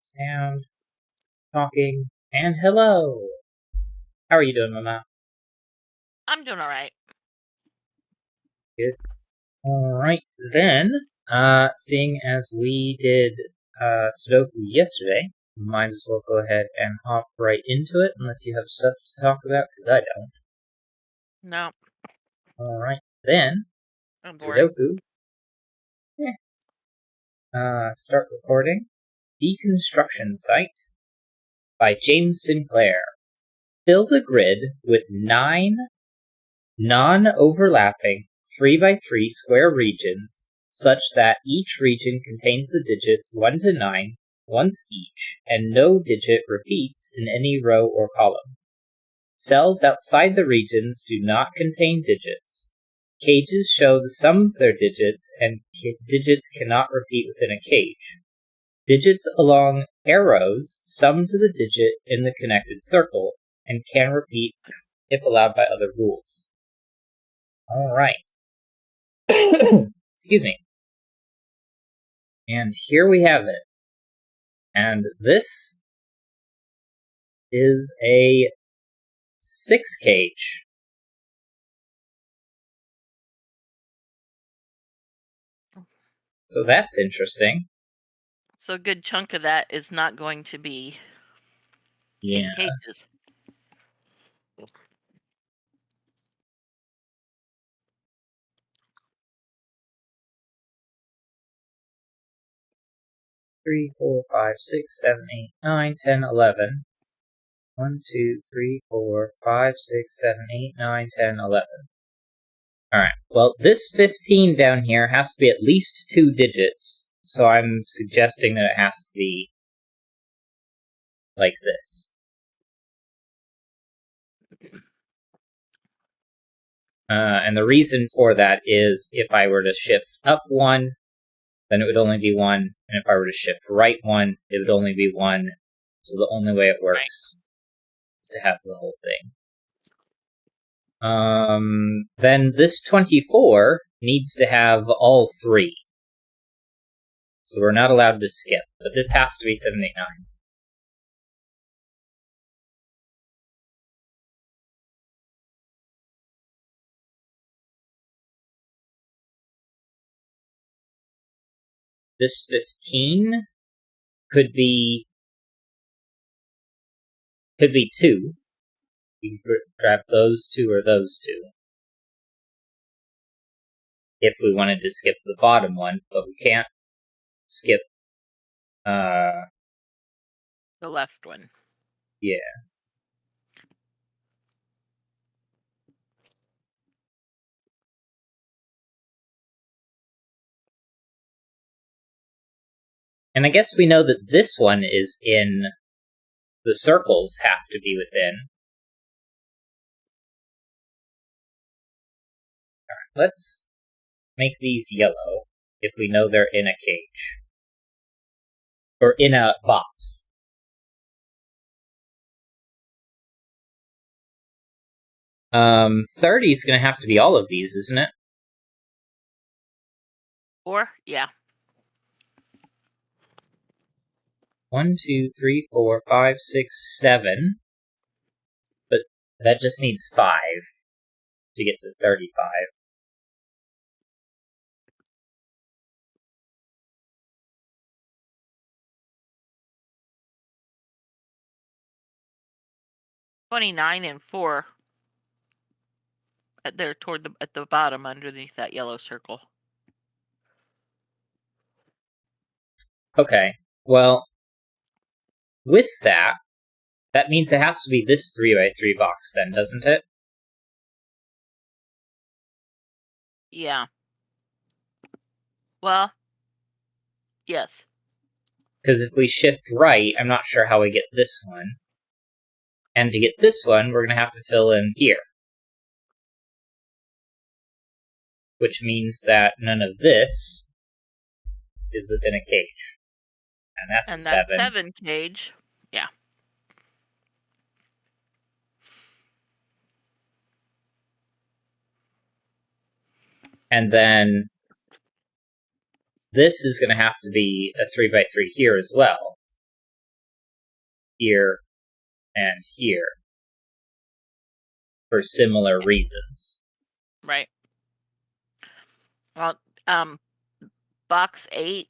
sound, talking, and hello. How are you doing, Mama? I'm doing alright. Good. Alright, then, seeing as we did Sudoku yesterday, we might as well go ahead and hop right into it, unless you have stuff to talk about, because I don't. No, Alright, then, I'm boring. Sudoku. Start recording. Deconstruction Site by James Sinclair. Fill the grid with 9 non-overlapping 3x3 square regions such that each region contains the digits 1 to 9 once each, and no digit repeats in any row or column. Cells outside the regions do not contain digits. Cages show the sum of their digits, and digits cannot repeat within a cage. Digits along arrows sum to the digit in the connected circle, and can repeat if allowed by other rules. Alright. Excuse me. And here we have it. And this is a 6 cage. So that's interesting. So a good chunk of that is not going to be in cages. 3, 4, 5, 6, 7, 8, 9, 10, 11. 1, 2, 3, 4, 5, 6, 7, 8, 9, 10, 11. Alright, well, this 15 down here has to be at least 2 digits, so I'm suggesting that it has to be like this. And the reason for that is if I were to shift up 1, then it would only be 1, and if I were to shift right 1, it would only be 1, so the only way it works is to have the whole thing. Then this 24 needs to have all 3. So we're not allowed to skip, but this has to be 7, 8, 9. This 15 could be 2. You can grab those 2 or those 2. If we wanted to skip the bottom one, but we can't skip the left one. Yeah. And I guess we know that this one is in the circles have to be within. Alright, let's make these yellow if we know they're in a cage. Or in a box. Um, 30 is going to have to be all of these, isn't it? Or, yeah. 1, 2, 3, 4, 5, 6, 7. But that just needs 5 to get to 35. $29 and 4. They're at the bottom underneath that yellow circle. Okay, well, with that means it has to be this 3x3 box then, doesn't it? Yeah. Well, yes. Because if we shift right, I'm not sure how we get this one. And to get this one, we're going to have to fill in here. Which means that none of this is within a cage. And that's a 7. And that 7 cage, yeah. And then this is going to have to be a 3x3 here as well. here, and here for similar reasons. Right. Well, box 8,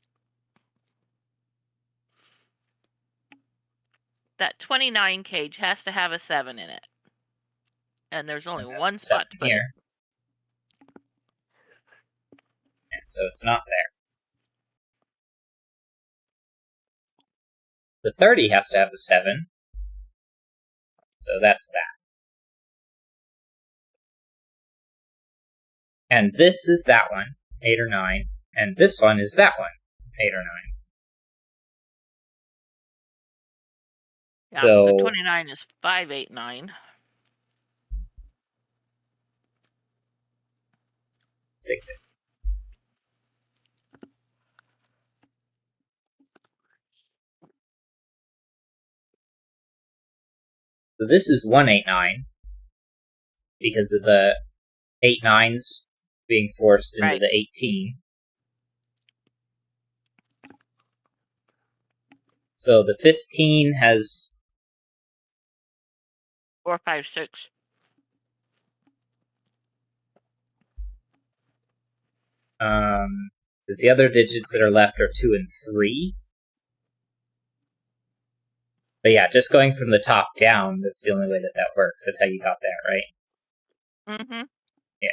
that 29 cage has to have a 7 in it. And there's only one spot to put here. it. And so it's not there. The 30 has to have a 7. So that's that. And this is that one, 8 or 9. And this one is that one, 8 or 9. Yeah, so the 29 is 5, 8, 9. 6, 8. So this is 1, 8, 9 because of the 8 9s being forced into the 18. So the 15 has 4, 5, 6. Because the other digits that are left are 2 and 3. But yeah, just going from the top down, that's the only way that that works. That's how you got that, right? Mm-hmm. Yeah.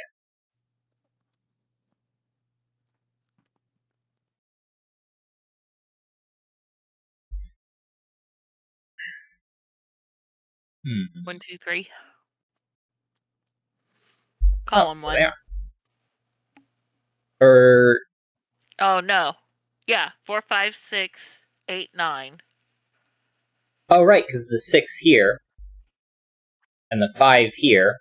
Hmm. 1, 2, 3. Column 1. Oh, no. Yeah, 4, 5, 6, 8, 9. Oh, right, because the 6 here and the 5 here.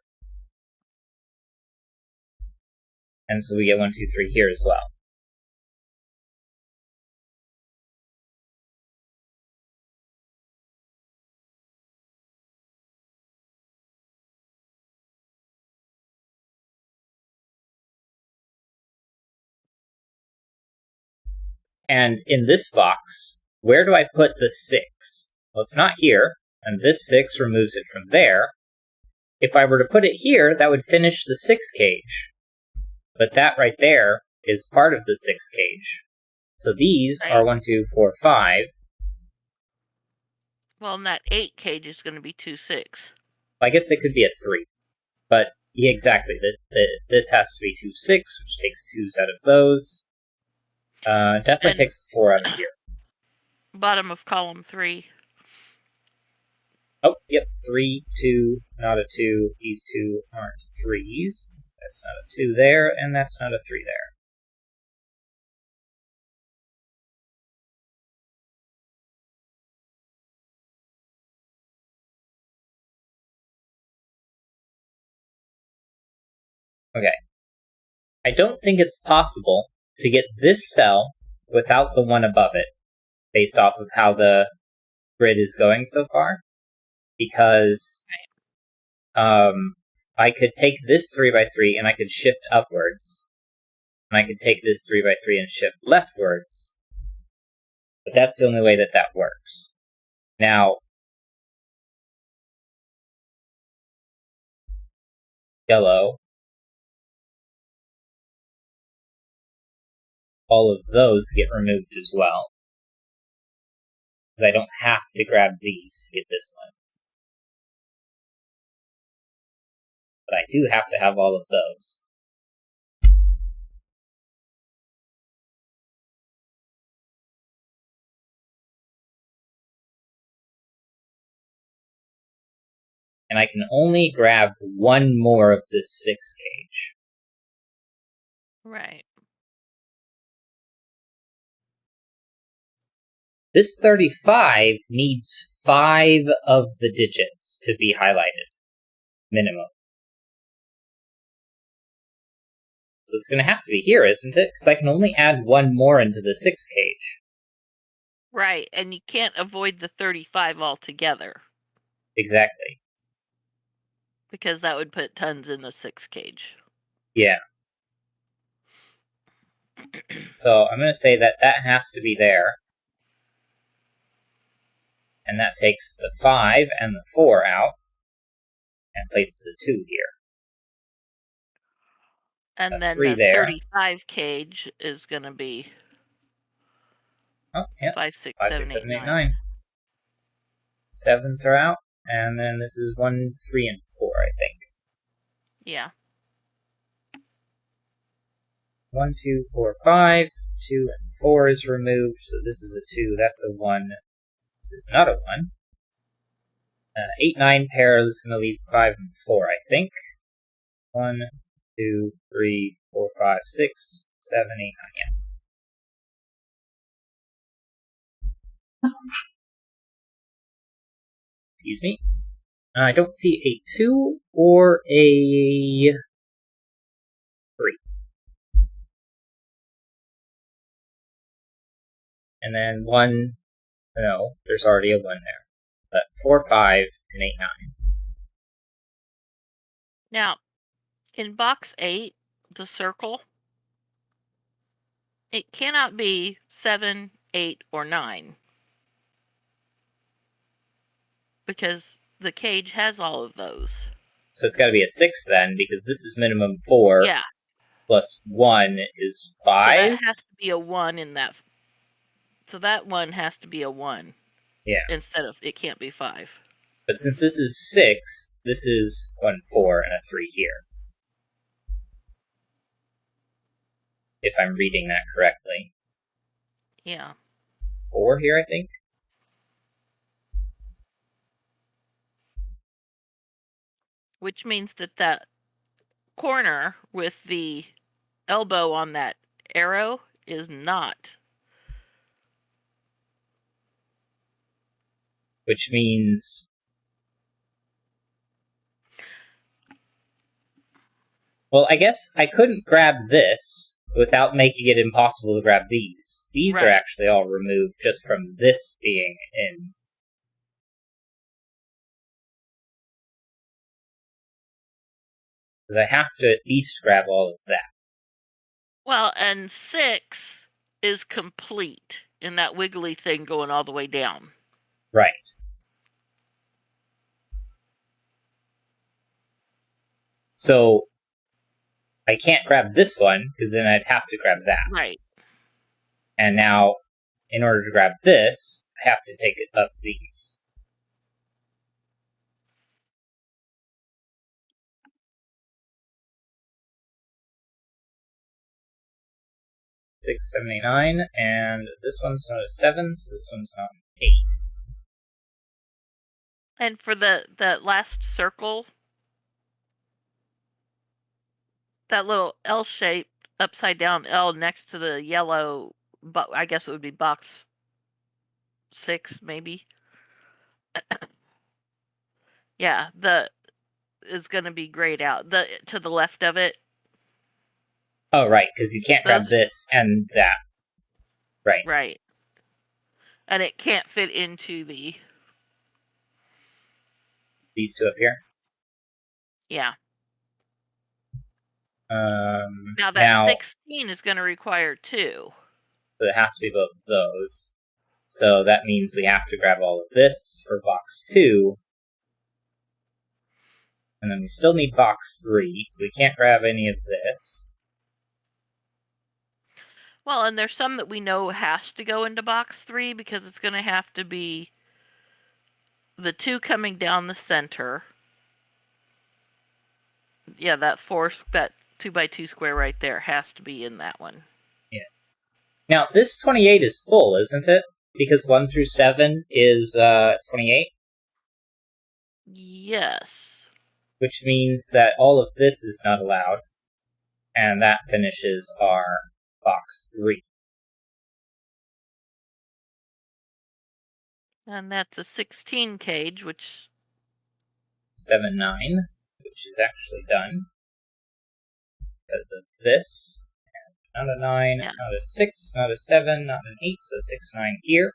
And so we get 1, 2, 3 here as well. And in this box, where do I put the 6? Well, it's not here, and this 6 removes it from there. If I were to put it here, that would finish the 6 cage. But that right there is part of the 6 cage. So these are 1, 2, 4, 5. Well, and that 8 cage is going to be 2, 6. I guess they could be a 3. But yeah, exactly. This has to be 2, 6, which takes 2s out of those. Definitely takes the 4 out of here. Bottom of column 3. Oh, yep, 3, 2, not a 2. These 2 aren't 3s. That's not a 2 there, and that's not a 3 there. Okay. I don't think it's possible to get this cell without the one above it, based off of how the grid is going so far, because I could take this 3x3 and I could shift upwards, and I could take this 3x3 and shift leftwards, but that's the only way that that works. Now, yellow, all of those get removed as well, because I don't have to grab these to get this one. But I do have to have all of those. And I can only grab one more of this 6 cage. Right. This 35 needs 5 of the digits to be highlighted, minimum. So it's going to have to be here, isn't it? Because I can only add one more into the 6 cage. Right, and you can't avoid the 35 altogether. Exactly. Because that would put tons in the 6 cage. Yeah. So I'm going to say that that has to be there. And that takes the 5 and the 4 out, and places a 2 here. And then 3 the there. 35 cage is going to be 5, 6, 7, 8, 9. 7s are out, and then this is 1, 3, and 4, I think. Yeah. 1, 2, 4, 5. 2 and 4 is removed, so this is a 2, that's a 1. This is not a 1. 8, 9 pair is going to leave 5 and 4, I think. 1, 2, 3, 4, 5, 6, 7, 8, 9, yeah. Excuse me. I don't see a 2 or a 3. And then 1, no, there's already a 1 there. But 4, 5, and 8, 9. Now, in box 8, the circle, it cannot be 7, 8, or 9. Because the cage has all of those. So it's got to be a 6 then, because this is minimum 4. Yeah. Plus 1 is 5. So that has to be a 1 in that. So that one has to be a 1. Yeah. Instead of, it can't be 5. But since this is 6, this is 1, 4, and a 3 here. If I'm reading that correctly. Yeah. 4 here, I think. Which means that corner with the elbow on that arrow is not. Which means... Well, I guess I couldn't grab this without making it impossible to grab these. These are actually all removed just from this being in. Because I have to at least grab all of that. Well, and 6 is complete in that wiggly thing going all the way down. Right. So I can't grab this one, because then I'd have to grab that. Right. And now, in order to grab this, I have to take it up these. Six, 7, 8, 9, and this one's not a 7, so this one's not an 8. And for the last circle, that little L-shaped upside down L next to the yellow, but I guess it would be box 6 maybe. Yeah, the is going to be grayed out. The to the left of it. Oh, right, because you can't grab this and that. Right. Right. And it can't fit into the... These two up here? Yeah. Now that 16 is going to require 2. So it has to be both of those. So that means we have to grab all of this for box 2. And then we still need box 3, so we can't grab any of this. Well, and there's some that we know has to go into box 3 because it's going to have to be the 2 coming down the center. Yeah, that 2x2 square right there has to be in that one. Yeah. Now, this 28 is full, isn't it? Because 1 through 7 is 28? Yes. Which means that all of this is not allowed. And that finishes our box 3. And that's a 16 cage, which... 7, 9, which is actually done. Because of this. And not a 9, not a 6, not a 7, not an 8, so 6, 9 here.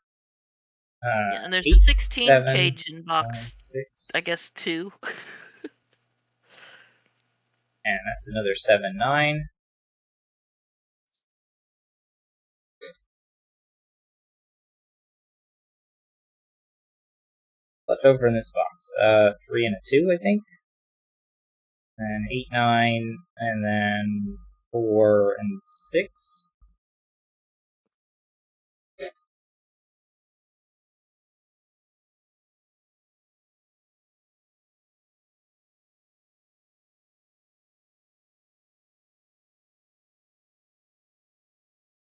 Yeah, and there's 8, a 16 7, cage in box, 6. I guess, 2. And that's another 7, 9. left over in this box? 3 and a 2, I think. And 8, 9, and then 4 and 6.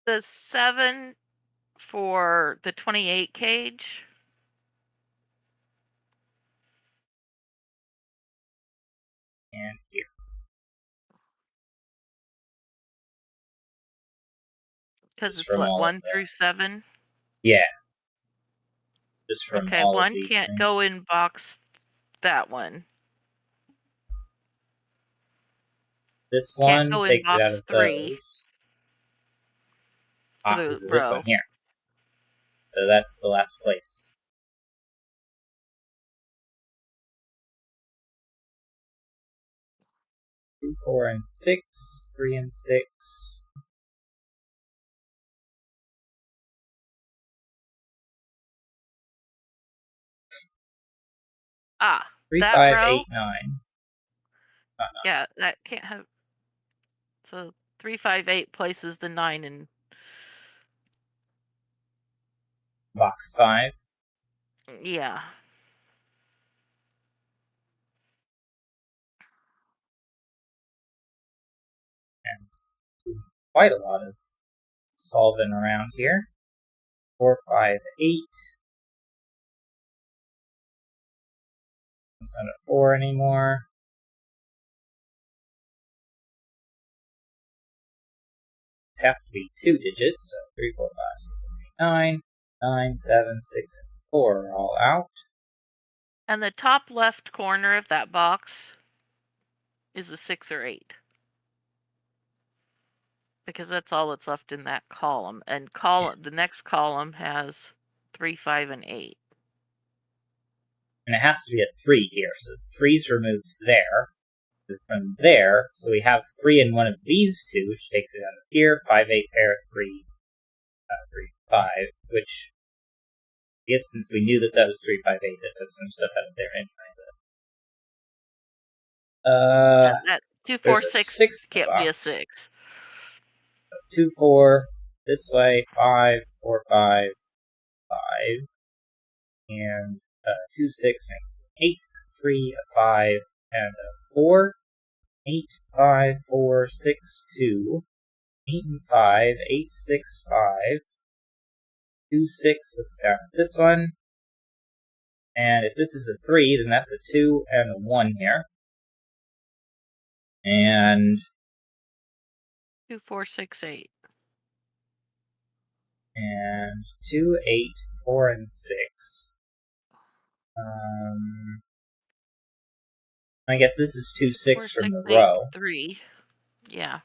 The 7 for the 28 cage. And here. Because Just it's from what, all of 1 that. through 7? Yeah. Just from Okay, all of 1 these can't things. go in box that one. This Can't one go in takes it out box of 3 those. for Because the of this row. one here. So that's the last place. 2, 4, and 6. 3 and 6. Ah, 3, that 5, row? 8, 9. Yeah, that can't have. So 3, 5, 8 places the 9 in. Box 5. Yeah. And quite a lot of solving around here. 4, 5, 8. It's not a 4 anymore. It's have to be 2 digits, so 3, 4, 5, 6, 7, 8, 9. 9, 7, 6, and 4 are all out. And the top left corner of that box is a 6 or 8. Because that's all that's left in that column. And the next column has 3, 5, and 8. And it has to be a 3 here, so 3's removed there. From there, so we have 3 in one of these two, which takes it out of here. 5, 8 pair, 3, 3, 5, which, I guess since we knew that that was 3, 5, 8, that took some stuff out of there anyway. And that 2, 4, There's a 6 6 in the can't be a box. 6. 2, 4, this way, 5, 4, 5, 5, and 2, 6 makes 8, 3, a 5, and a 4. 8, 5, 4, 6, 2. 8 and 5, 8, 6, 5. 2, 6, let's down at this one. And if this is a 3, then that's a 2 and a 1 here. And 2, 4, 6, 8. And 2, 8, 4, and 6. I guess this is 2, 6 4, from 6, the 8, row. 3. Yeah.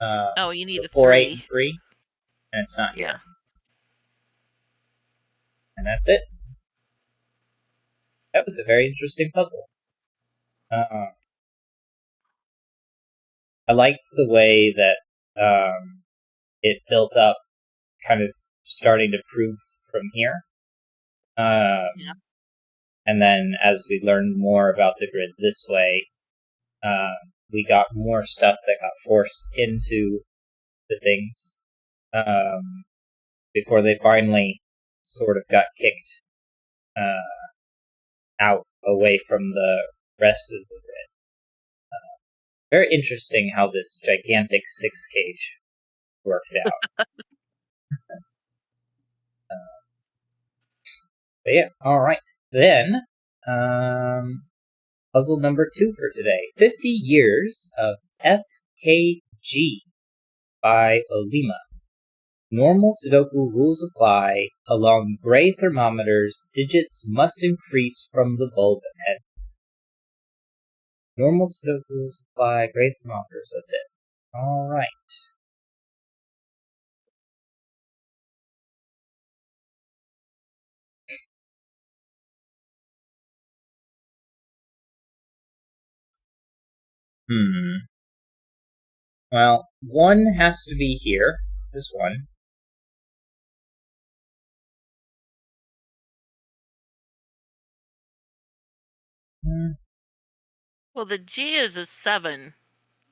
You need So a 4, 8, 3. and 3. And it's not Yeah. here. And that's it. That was a very interesting puzzle. I liked the way that it built up, kind of starting to prove from here. Yeah. And then as we learned more about the grid this way, we got more stuff that got forced into the things before they finally sort of got kicked out away from the rest of the grid. Very interesting how this gigantic 6 cage worked out. But yeah, alright. Then, puzzle number 2 for today. 50 Years of FKG by Olima. Normal Sudoku rules apply. Along gray thermometers, digits must increase from the bulb end. Normal Sudoku rules apply. Gray thermometers, that's it. Alright. Well, 1 has to be here. This one. Well, the G is a 7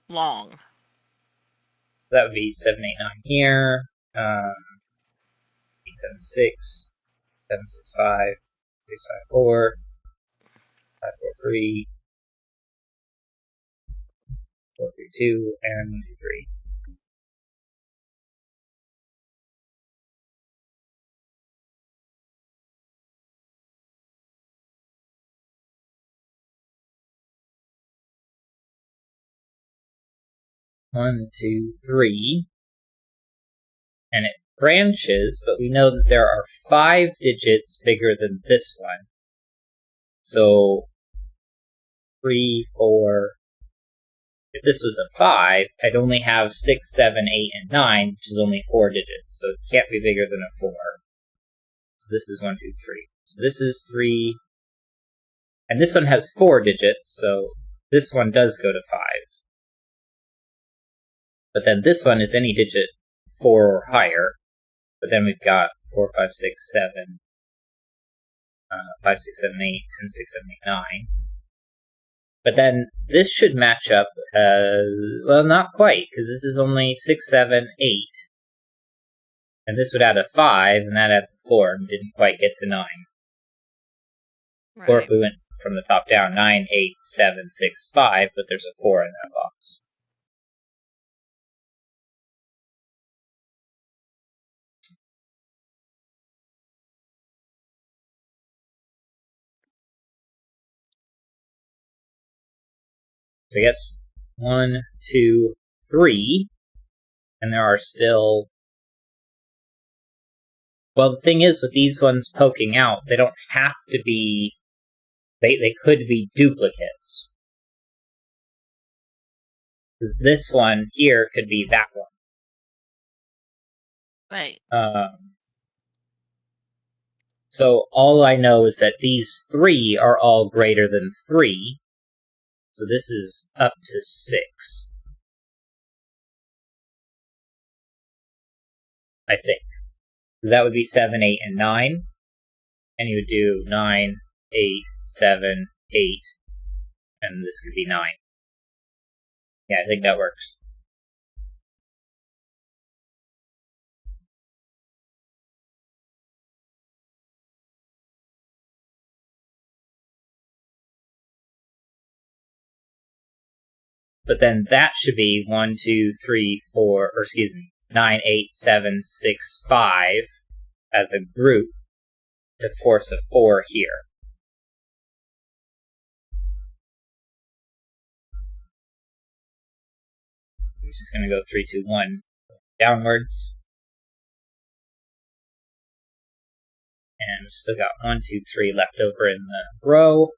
long. That would be 789 here. 876, 765, 654, 543, 432, and 123. One, two, three. And it branches, but we know that there are 5 digits bigger than this one. So 3, 4. If this was a 5, I'd only have 6, 7, 8, and 9, which is only 4 digits. So it can't be bigger than a 4. So this is 1, 2, 3. So this is 3. And this one has 4 digits, so this one does go to 5. But then this one is any digit 4 or higher. But then we've got 4, 5, 6, 7, 5, 6, 7, 8, and 6, 7, 8, 9. But then this should match up, well, not quite, because this is only 6, 7, 8. And this would add a 5, and that adds a 4, and didn't quite get to 9. Right. Or if we went from the top down, 9, 8, 7, 6, 5, but there's a 4 in that box. So I guess 1, 2, 3, and there are still... Well, the thing is, with these ones poking out, they don't have to be... They could be duplicates. Because this one here could be that one. Right. So all I know is that these 3 are all greater than 3. So this is up to 6. I think. Because that would be 7, 8, and 9. And you would do 9, 8, 7, 8. And this could be 9. Yeah, I think that works. But then that should be 1, 2, 3, 4, or excuse me, 9, 8, 7, 6, 5 as a group to force a 4 here. We're just going to go 3, 2, 1 downwards. And we've still got 1, 2, 3 left over in the row.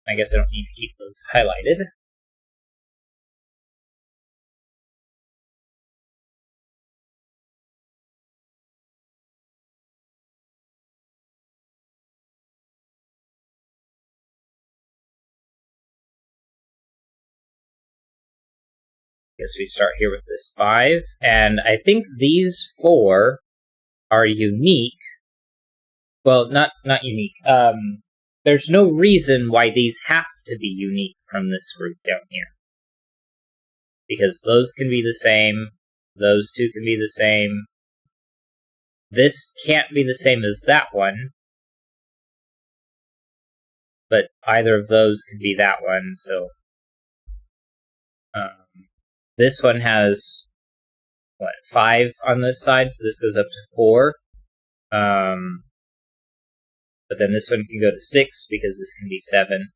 I guess I don't need to keep those highlighted. Guess we start here with this 5, and I think these 4 are unique. Well, not unique. There's no reason why these have to be unique from this group down here. Because those can be the same, those 2 can be the same. This can't be the same as that one, but either of those could be that one, so... this one has, 5 on this side, so this goes up to 4. But then this one can go to 6, because this can be 7.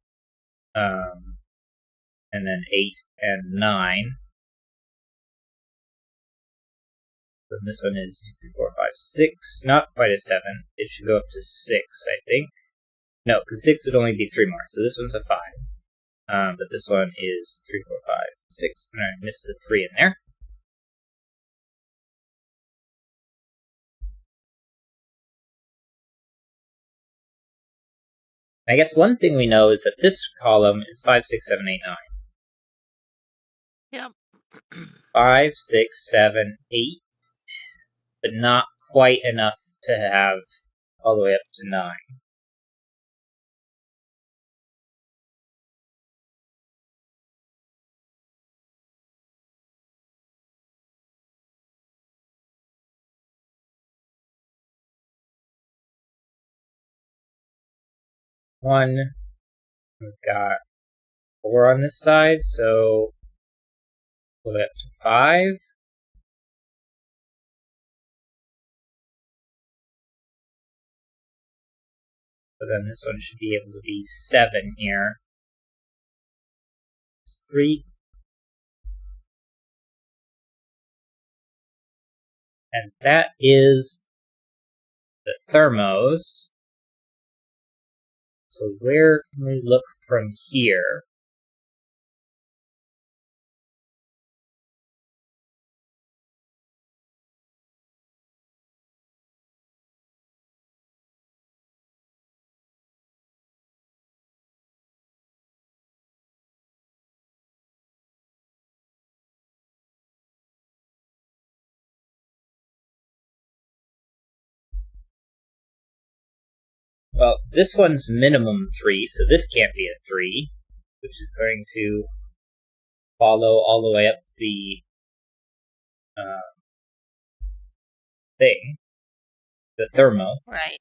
And then 8 and 9. Then this one is 2, 3, 4, 5, 6. Not quite a 7. It should go up to 6, I think. No, because 6 would only be 3 more, so this one's a 5. But this one is 3, 4, 5, 6. And I missed the 3 in there. I guess one thing we know is that this column is 5, 6, 7, 8, 9. Yep. 5, 6, 7, 8, but not quite enough to have all the way up to 9. One, we've got 4 on this side, so all the way up to 5. So then this one should be able to be 7 here. It's 3. And that is the thermos. So where can we look from here? Well, this one's minimum 3, so this can't be a 3, which is going to follow all the way up the thing, the thermo. Right.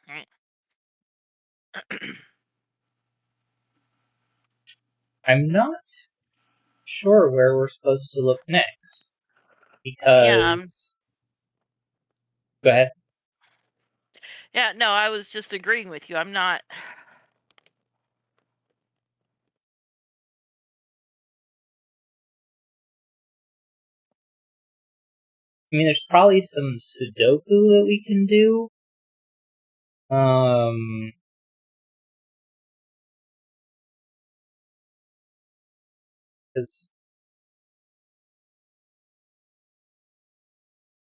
Right. I'm not sure where we're supposed to look next, Yeah. because... Go ahead. Yeah. No, I was just agreeing with you. I'm not. I mean, there's probably some Sudoku that we can do. Because...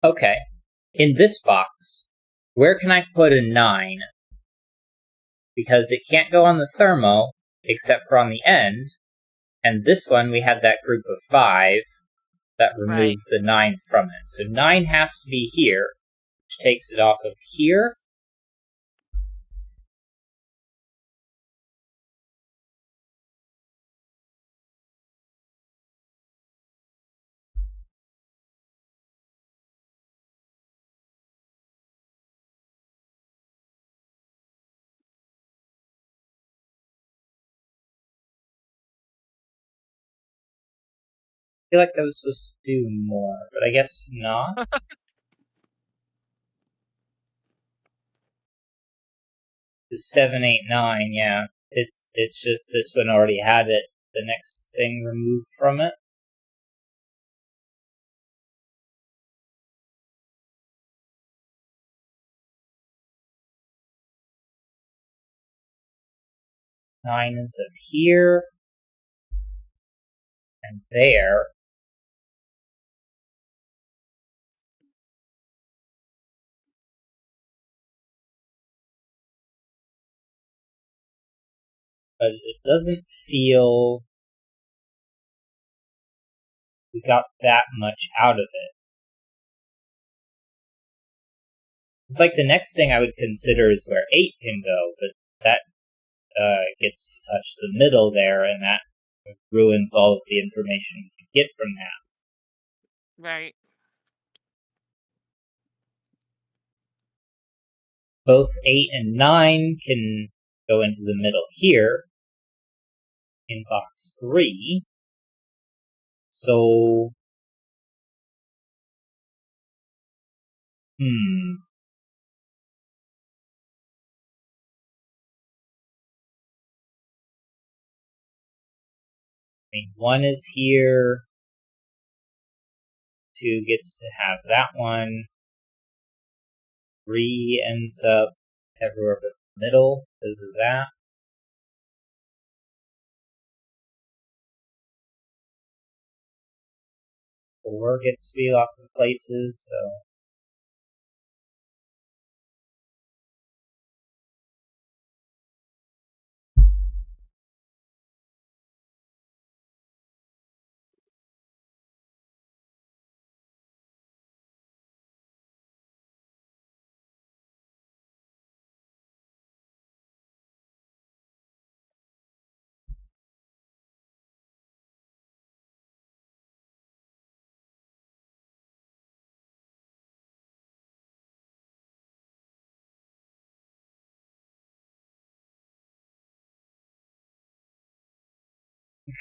Okay. In this box, where can I put a 9? Because it can't go on the thermo, except for on the end. And this one, we had that group of 5 that Right. removed the 9 from it. So 9 has to be here, which takes it off of here. I feel like I was supposed to do more, but I guess not. The 7, 8, 9, yeah. It's just this one already had it. The next thing removed from it. 9 ends up here and there. But it doesn't feel we got that much out of it. It's like the next thing I would consider is where 8 can go, but that gets to touch the middle there, and that ruins all of the information we can get from that. Right. Both 8 and 9 can go into the middle here in box 3. So, I mean, 1 is here. 2 gets to have that one. 3 ends up everywhere but the middle because of that. 4 gets to be lots of places, so.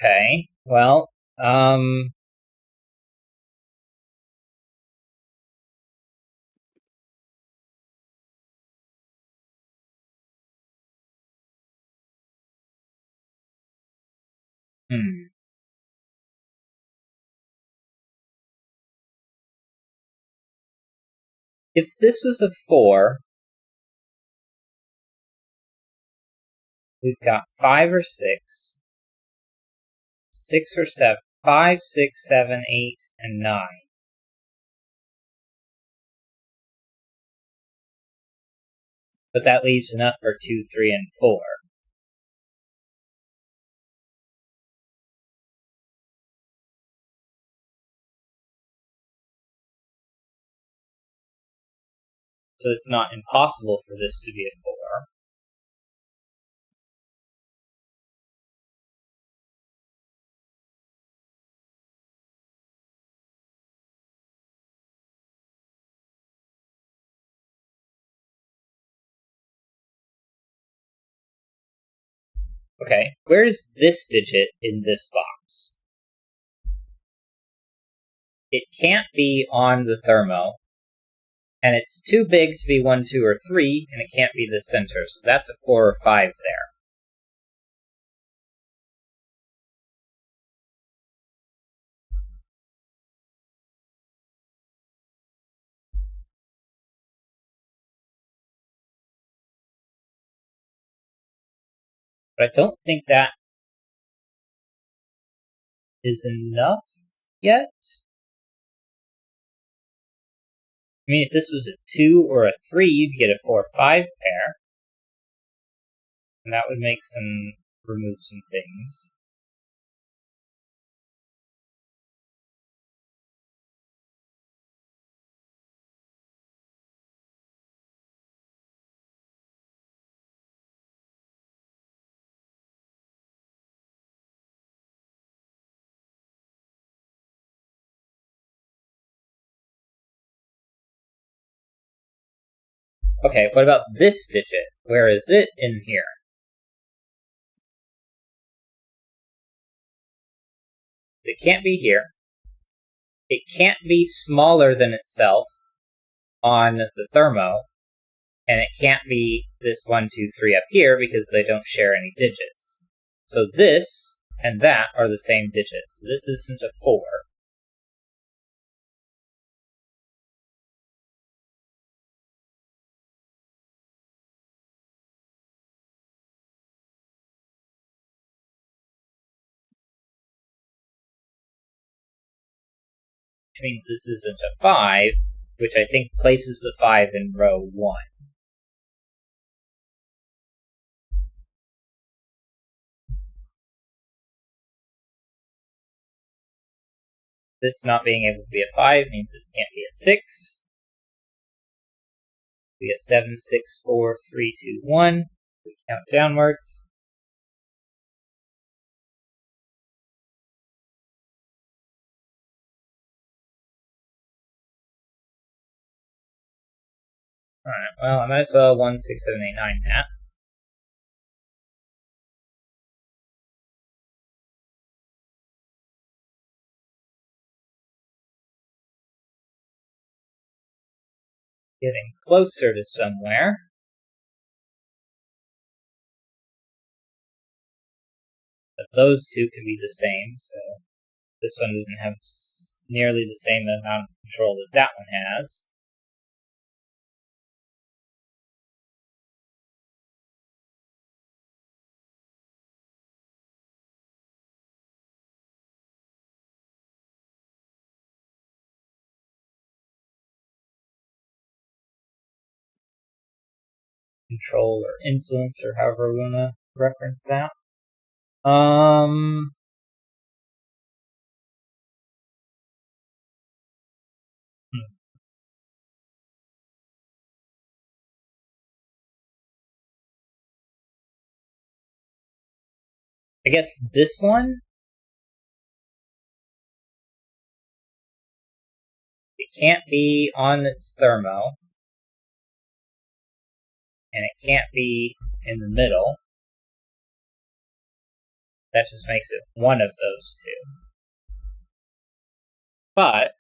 Okay, well, If this was a 4, we've got 5 or 6, 6 or 7, 5, 6, 7, 8, and 9. But that leaves enough for 2, 3, and 4. So it's not impossible for this to be a 4. Okay, where is this digit in this box? It can't be on the thermo, and it's too big to be 1, 2, or 3, and it can't be the center, so that's a 4 or 5 there. But I don't think that is enough yet. I mean, if this was a 2 or a 3, you'd get a 4 or 5 pair. And that would remove some things. Okay, what about this digit? Where is it in here? It can't be here. It can't be smaller than itself on the thermo, and it can't be this 1, 2, 3 up here because they don't share any digits. So this and that are the same digits. This isn't a 4. means this isn't a 5, which I think places the 5 in row 1. This not being able to be a 5 means this can't be a 6. We get 7, 6, 4, 3, 2, 1. We count downwards. Alright, well, I might as well 1, 6, 7, 8, 9 that. Getting closer to somewhere. But those two can be the same, so this one doesn't have nearly the same amount of control that that one has. Control or influence, or however we want to reference that. I guess this one? It can't be on its thermo. And it can't be in the middle. That just makes it one of those two. But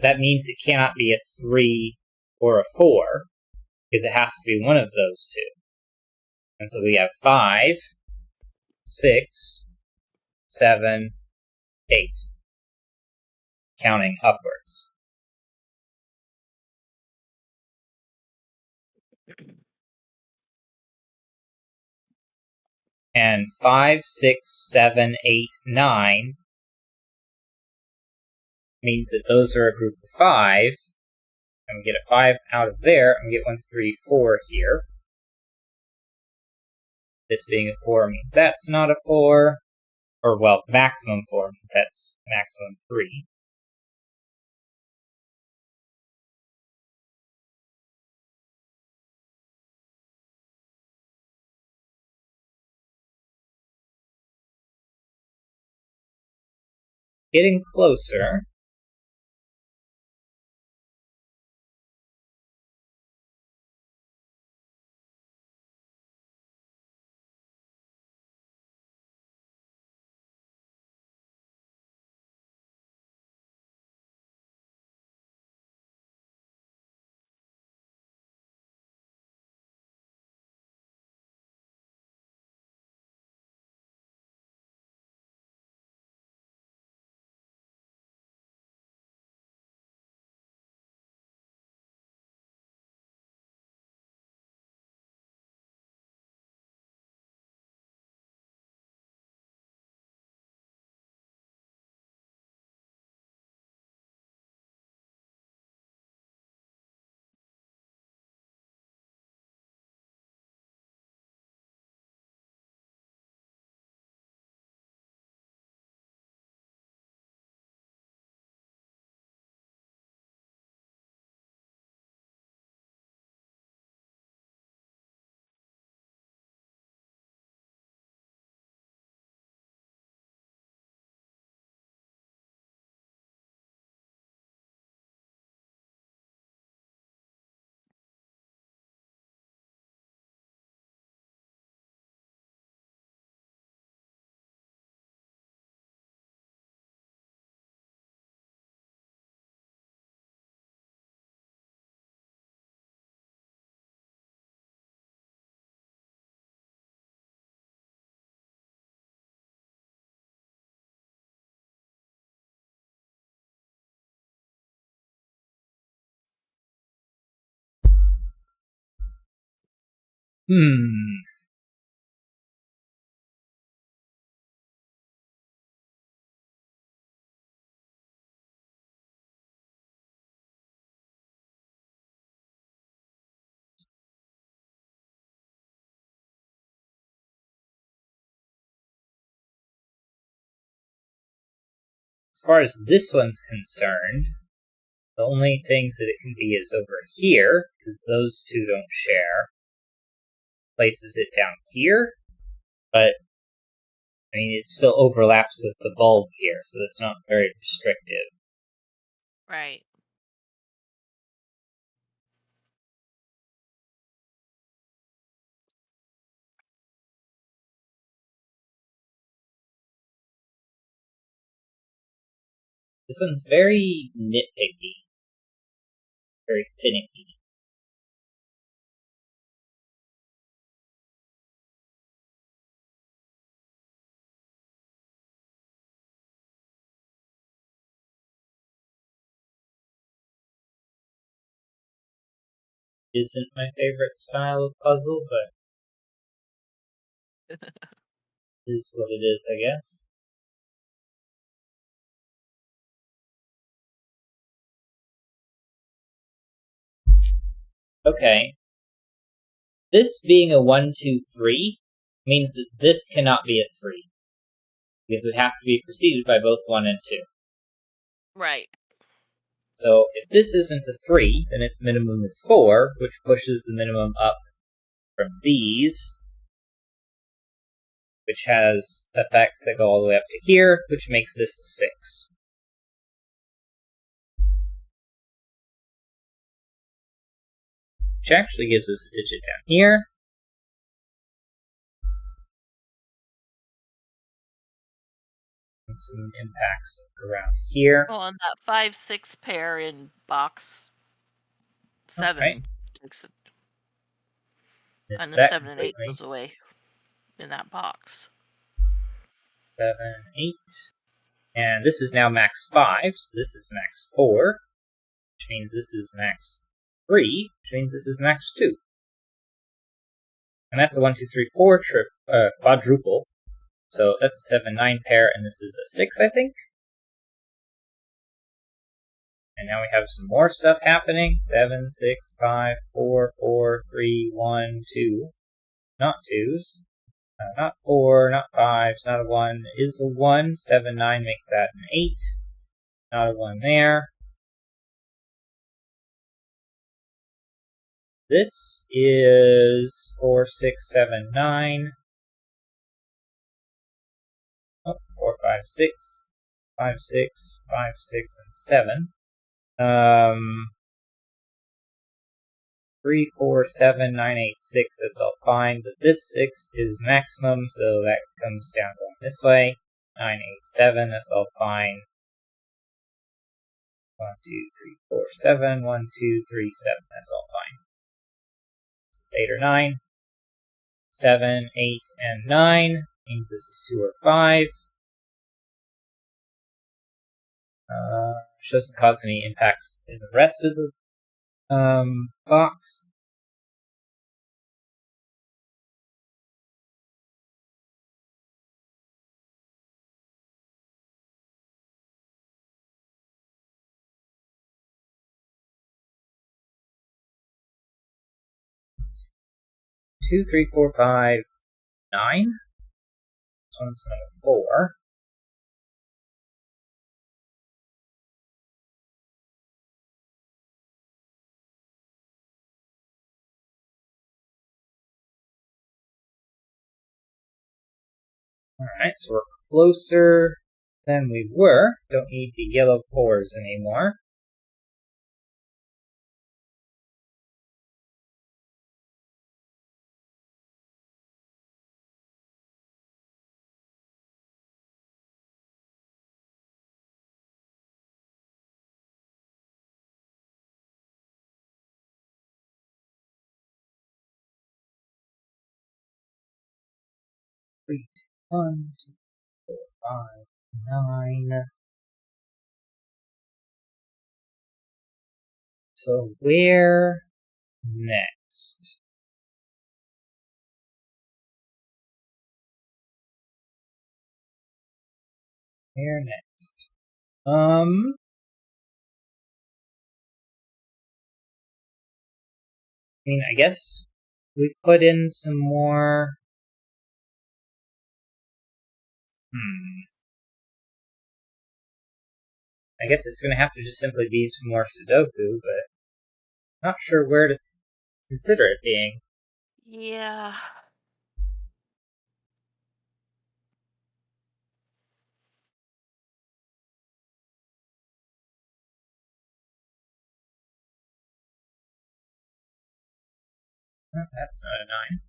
that means it cannot be a 3 or a 4, because it has to be one of those two. And so we have 5, 6, 7, 8, counting upwards. And 5, 6, 7, 8, 9 means that those are a group of 5. And we get a 5 out of there, and we get 1, 3, 4 here. This being a 4 means that's not a 4. Or, well, maximum 4 means that's maximum 3. Getting closer. far as this one's concerned, the only things that it can be is over here, because those two don't share. Places it down here, but I mean, it still overlaps with the bulb here, so it's not very restrictive. Right. This one's very nitpicky, very finicky. Isn't my favorite style of puzzle, but is what it is, I guess. Okay. This being a 1, 2, 3 means that this cannot be a 3. Because it would have to be preceded by both 1 and 2. Right. So if this isn't a 3, then its minimum is 4, which pushes the minimum up from these, which has effects that go all the way up to here, which makes this a 6. Which actually gives us a digit down here. And some impacts around here. Well, and that 5, 6 pair in box 7 right. takes it. Missed And the that 7 and 8 completely. goes away in that box. 7, 8. And this is now max 5, so this is max 4, which means this is max 3, which means this is max 2. And that's a 1, 2, 3, 4 quadruple. So that's a 7, 9 pair, and this is a 6, I think. And now we have some more stuff happening. 7, 6, 5, 4, 4, 3, 1, 2. Not 2s. Not 4, not 5s, not a 1. It is a 1. 7, 9 makes that an 8. Not a 1 there. This is 4, 6, 7, 9. Oh, 4, 5, 6. 5, 6, 5, 6, and 7. 3, 4, 7, 9, 8, 6, that's all fine, but this 6 is maximum, so that comes down going this way. 9, 8, 7, that's all fine. 1, 2, 3, 4, 7, 1, 2, 3, 7, that's all fine. This is 8 or 9. 7, 8, and 9 means this is 2 or 5. Which doesn't cause any impacts in the rest of the box. Two, 3, 4, 5, 9. This one's number 4. Alright, so we're closer than we were. Don't need the yellow 4s anymore. Three, 1, 2, 4, 5, 9. So where next? Where next? I mean, I guess we put in some more. I guess it's going to have to just simply be some more Sudoku, but not sure where to consider it being. Yeah. Oh, that's not a 9.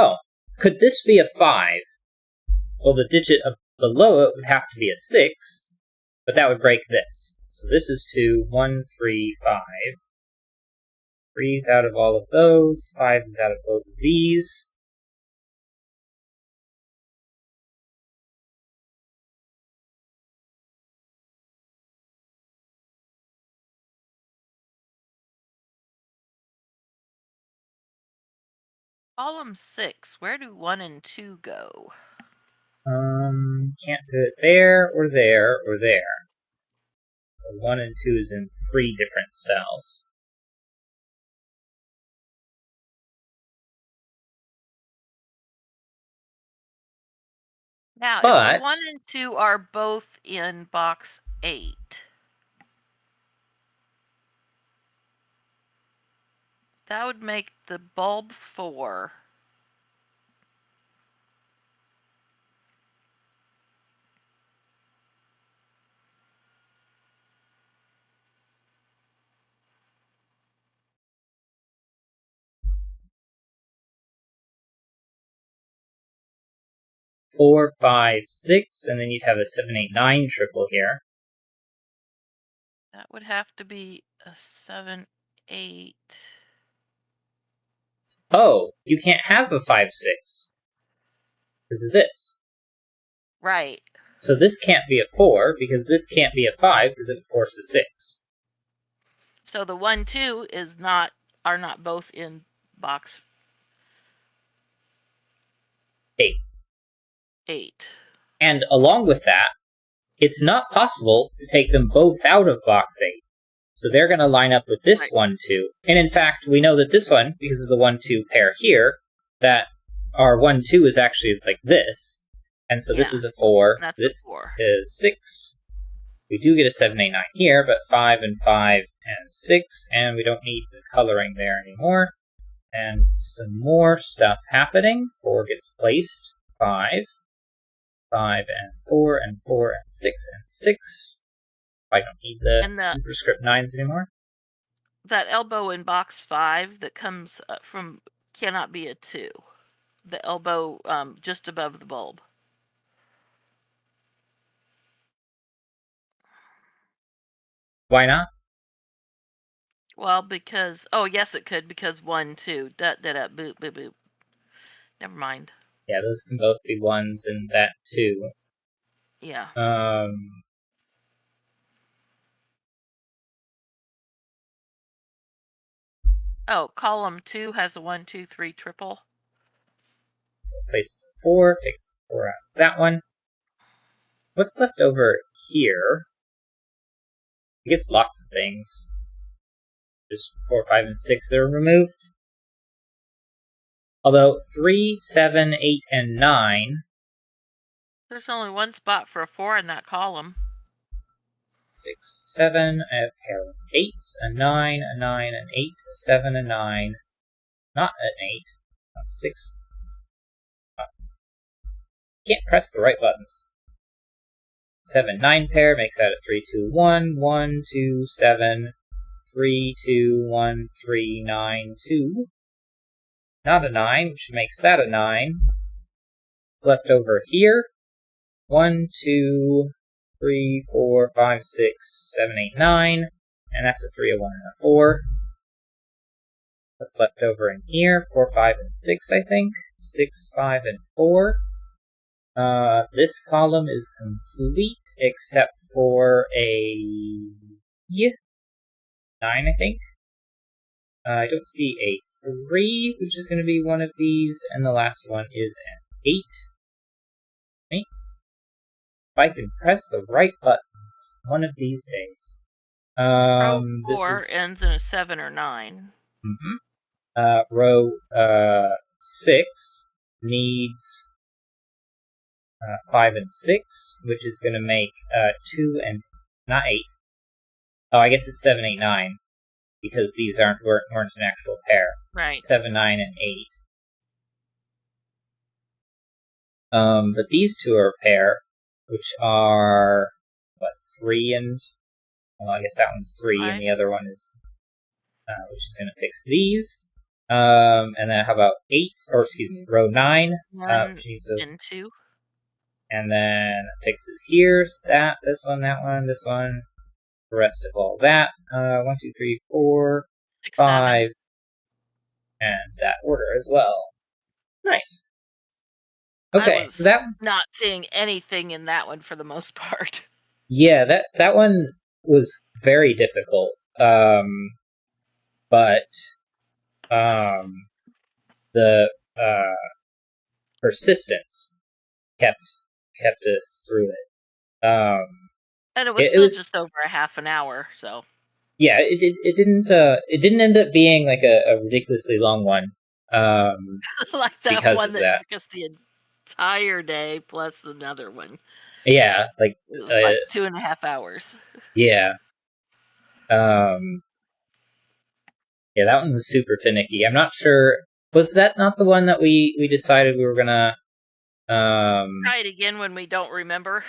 Oh, could this be a 5? Well, the digit below it would have to be a 6, but that would break this. So this is 2, 1, 3, 5. 3's out of all of those, 5 is out of both of these. Column 6, where do 1 and 2 go? Can't do it there, or there, or there. So 1 and 2 is in 3 different cells. Now, if But the 1 and 2 are both in box 8, that would make the bulb 4. four, 5, 6, and then you'd have a 7, 8, 9 triple here. That would have to be a 7, 8. Oh, you can't have a 5, 6. Because of this. Right. So this can't be a 4, because this can't be a 5, because it forces 6. So the 1, 2 are not both in box 8. 8. And along with that, it's not possible to take them both out of box 8. So they're going to line up with this Right. 1, 2. And in fact, we know that this one, because of the 1, 2 pair here, that our 1, 2 is actually like this. And so this is a 4. That's this a 4. is 6. We do get a 7, 8, 9 here, but 5 and 5 and 6. And we don't need the coloring there anymore. And some more stuff happening. 4 gets placed. 5. 5 and 4 and 4 and 6 and 6. I don't need the superscript 9s anymore. That elbow in box 5 that comes from cannot be a 2. The elbow just above the bulb. Why not? Well, because yes, it could, because 1, 2. Boop boop boop. Never mind. Yeah, those can both be 1s and that too. Yeah. Oh, column 2 has a 1, 2, 3 triple. So places a 4, takes the 4 out of that one. What's left over here? I guess lots of things. Just 4, 5, and 6 are removed. Although 3, 7, 8, and 9. There's only one spot for a 4 in that column. 6, 7, I have a pair of 8s, a 9, a 9, an 8, a 7, a 9. Not an 8, a 6. Can't press the right buttons. 7, 9 pair makes that a 3, 2, 1, 1, 2, 7, 3, 2, 1, 3, 9, 2. Not a 9, which makes that a 9. What's left over here? 1, 2, 3, 4, 5, 6, 7, 8, 9. And that's a 3, a 1, and a 4. What's left over in here? 4, 5, and 6, I think. 6, 5, and 4. This column is complete except for a 9, I think. I don't see a 3, which is going to be one of these, and the last one is an 8. Right? If I can press the right buttons one of these days. Row This 4 is ends in a 7 or 9. row 6 needs 5 and 6, which is going to make 2 and not 8. Oh, I guess it's 7, 8, 9, because these weren't an actual pair. Right. 7, 9, and 8. But these two are a pair, which are, 3 and... Well, I guess that one's 3, 5. and the other one is... which is going to fix these. And then how about 8, or excuse me, row 9. 1 Which needs a... and 2. And then fixes here, this one, that one, this one. The rest of all that. 1, 2, 3, 4, 6, 5. 7. And that order as well. Nice. Okay, I was so that... not seeing anything in that one for the most part. Yeah, that one was very difficult. But the persistence kept us through it. And it was it still was just over a half an hour, so yeah, it didn't end up being like a ridiculously long one. like that because one of that that. took us the entire day plus another one. Yeah, like It was like 2.5 hours. yeah. Yeah, that one was super finicky. I'm not sure. Was that not the one that we decided we were gonna Try it again when we don't remember.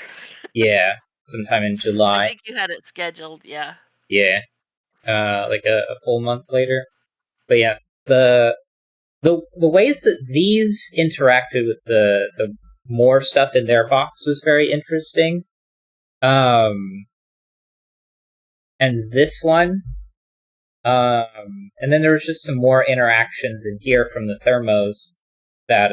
yeah, sometime in I July. think you had it scheduled, yeah. Yeah. Like a full month later. But yeah, the ways that these interacted with the more stuff in their box was very interesting. And this one, and then there was just some more interactions in here from the thermos that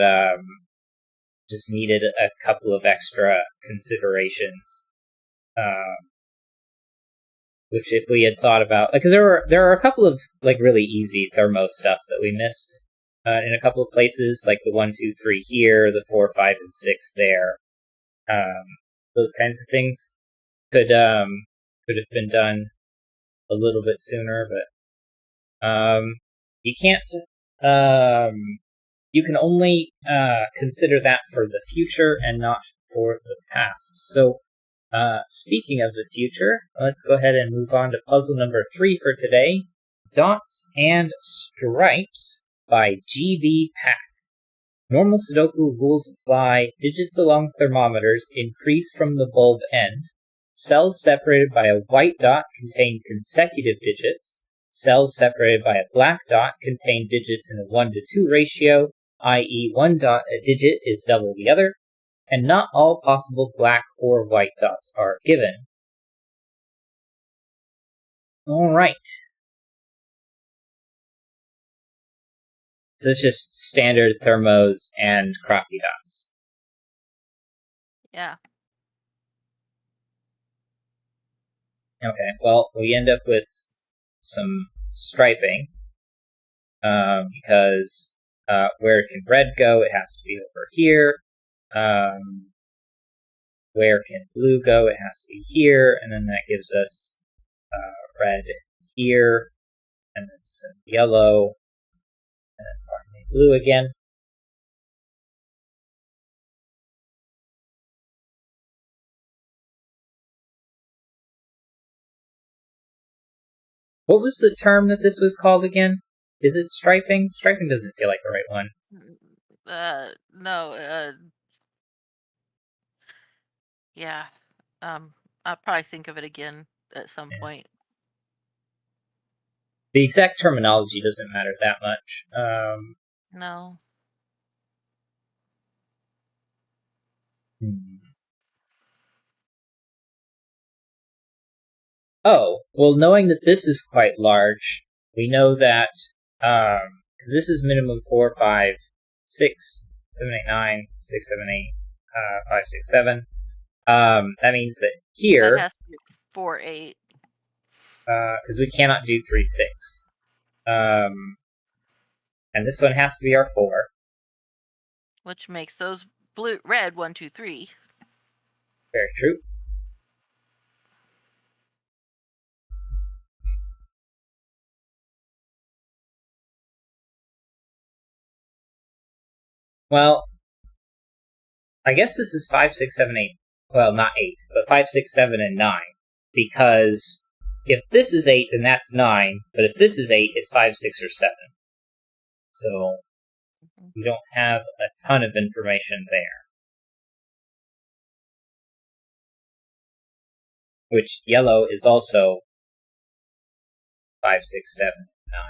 just needed a couple of extra considerations. Which, if we had thought about, because there are a couple of like really easy thermo stuff that we missed in a couple of places, like the 1, 2, 3 here, the 4, 5, and 6 there. Those kinds of things could have been done a little bit sooner, but you can't. You can only consider that for the future and not for the past. So. Speaking of the future, let's go ahead and move on to puzzle number 3 for today. Dots and Stripes by G.B. Pack. Normal Sudoku rules apply. Digits along thermometers increase from the bulb end. Cells separated by a white dot contain consecutive digits. Cells separated by a black dot contain digits in a 1-to-2 ratio, i.e. one digit is double the other. And not all possible black or white dots are given. Alright. So it's just standard thermos and croppy dots. Yeah. Okay, well, we end up with some striping. Because where can red go? It has to be over here. Where can blue go? It has to be here, and then that gives us red here, and then some yellow, and then finally blue again. What was the term that this was called again? Is it striping? Striping doesn't feel like the right one. No, yeah. I'll probably think of it again at some point. The exact terminology doesn't matter that much. No. Oh, well, knowing that this is quite large, we know that, because this is minimum 4, 5, 6, 7, 8, 9, 6, 7, 8, 5, 6, 7. That means that here, That has to be 4, 8. because we cannot do 3, 6. And this one has to be our 4. Which makes those red 1, 2, 3. Very true. Well, I guess this is 5, 6, 7, 8. Well, not 8, but 5, 6, 7, and 9. Because if this is 8, then that's 9. But if this is 8, it's 5, 6, or 7. So we don't have a ton of information there. Which yellow is also 5, 6, 7, 9.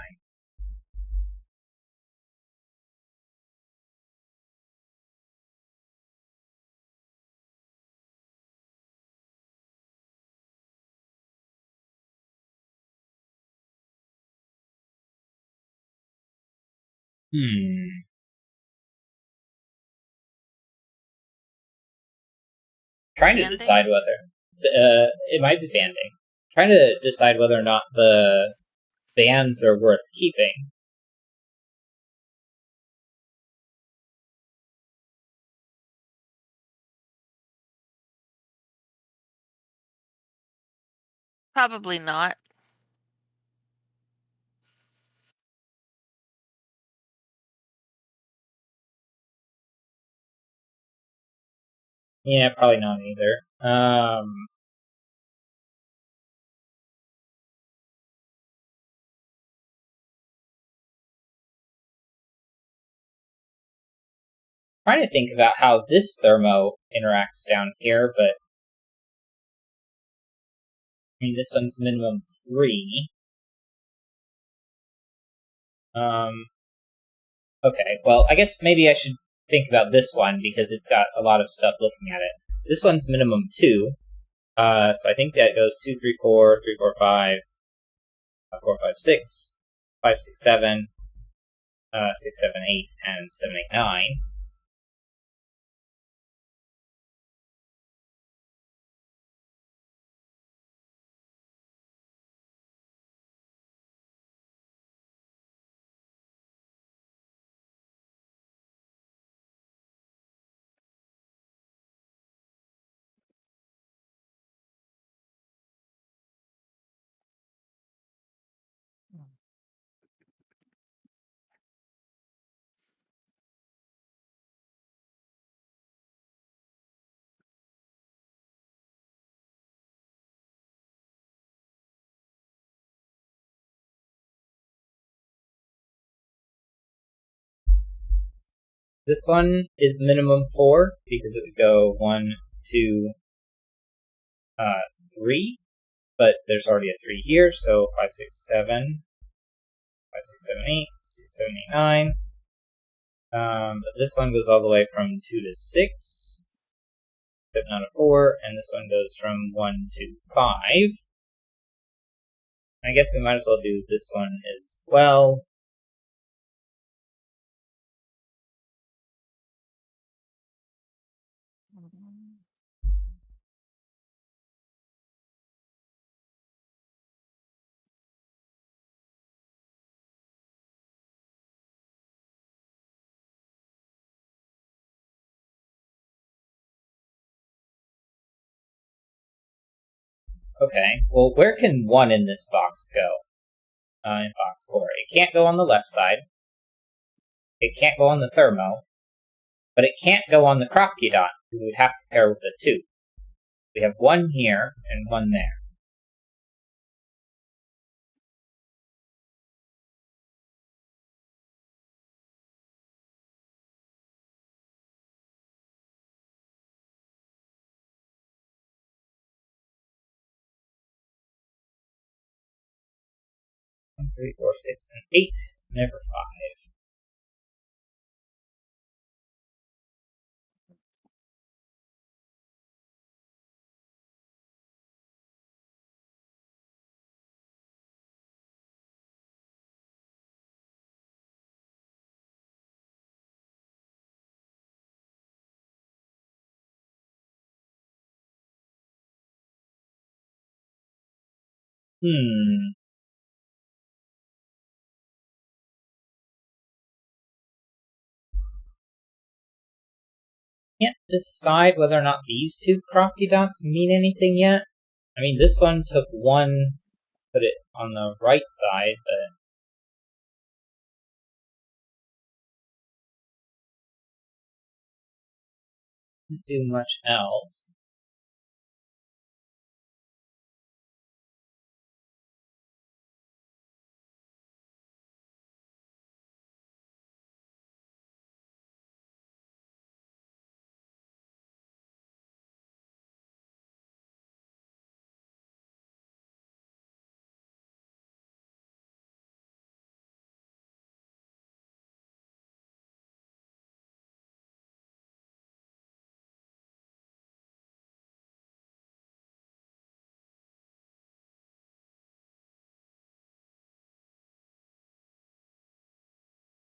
Trying to decide whether it might be banding. Trying to decide whether or not the bands are worth keeping. Probably not. Yeah, probably not either. Trying to think about how this thermo interacts down here, but I mean, this one's minimum 3. Okay, well, I guess maybe I should think about this one because it's got a lot of stuff looking at it. This one's minimum 2. So I think that goes 2, 3, 4, 3, 4, 5, 4, 5, 6, 5, 6, 7, 6, 7, 8, and 7, 8, 9. This one is minimum 4 because it would go 1, 2, 3, but there's already a 3 here, so 5, 6, 7, 5, 6, 7, 8, 6, 7, 8, 9. But this one goes all the way from 2 to 6, except not a 4, and this one goes from 1 to 5. I guess we might as well do this one as well. Okay, well, where can 1 in this box go? In box 4. It can't go on the left side. It can't go on the thermo. But it can't go on the crocodile because we'd have to pair with a 2. We have 1 here and 1 there. One, 3, 4, 6, and 8. Never 5. decide whether or not these two crafty dots mean anything yet. I mean, this one took one, put it on the right side, but didn't do much else.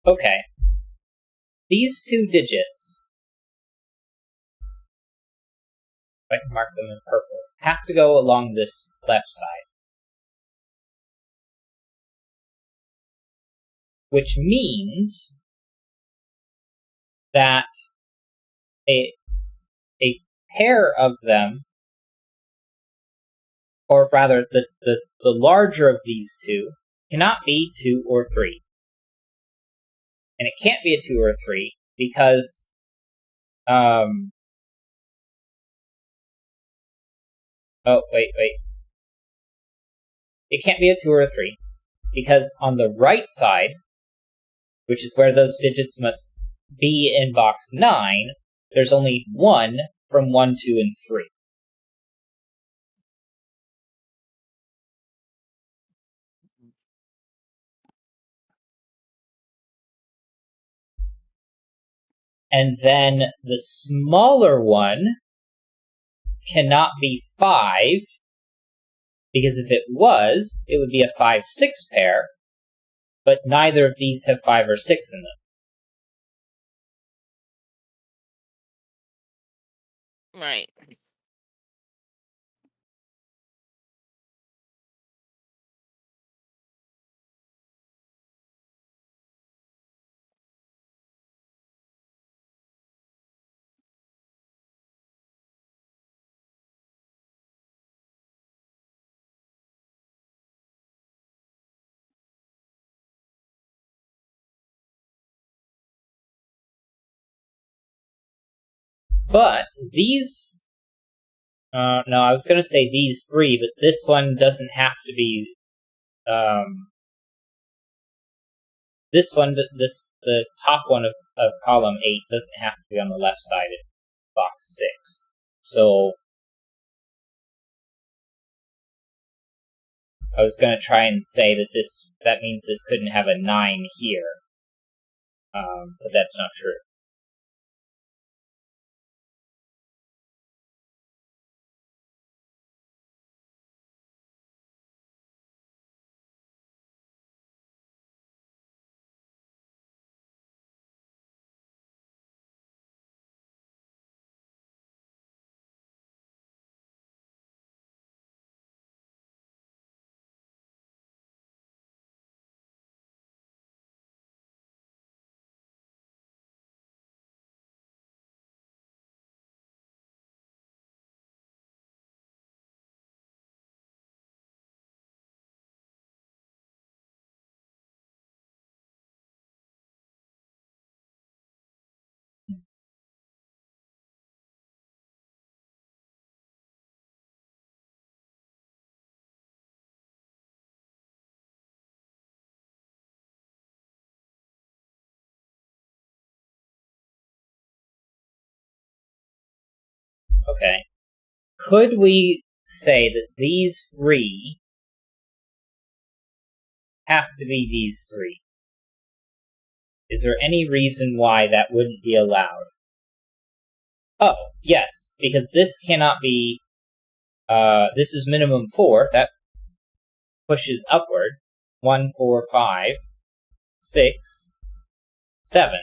Okay. These two digits, if I can mark them in purple, have to go along this left side. Which means that a pair of them, or rather the larger of these two, cannot be 2 or 3. And it can't be a 2 or a 3 because It can't be a 2 or a 3 because on the right side, which is where those digits must be in box 9, there's only 1 from 1, 2, and 3. And then the smaller one cannot be 5, because if it was, it would be a 5-6 pair, but neither of these have 5 or 6 in them. Right. But these... no, I was going to say these 3, but this one doesn't have to be... this one, the top one of column 8 doesn't have to be on the left side of box 6. So I was going to try and say that that means this couldn't have a 9 here. But that's not true. Okay. Could we say that these 3 have to be these 3? Is there any reason why that wouldn't be allowed? Oh, yes, because this cannot be... this is minimum 4. That pushes upward. 1, 4, 5, 6, 7.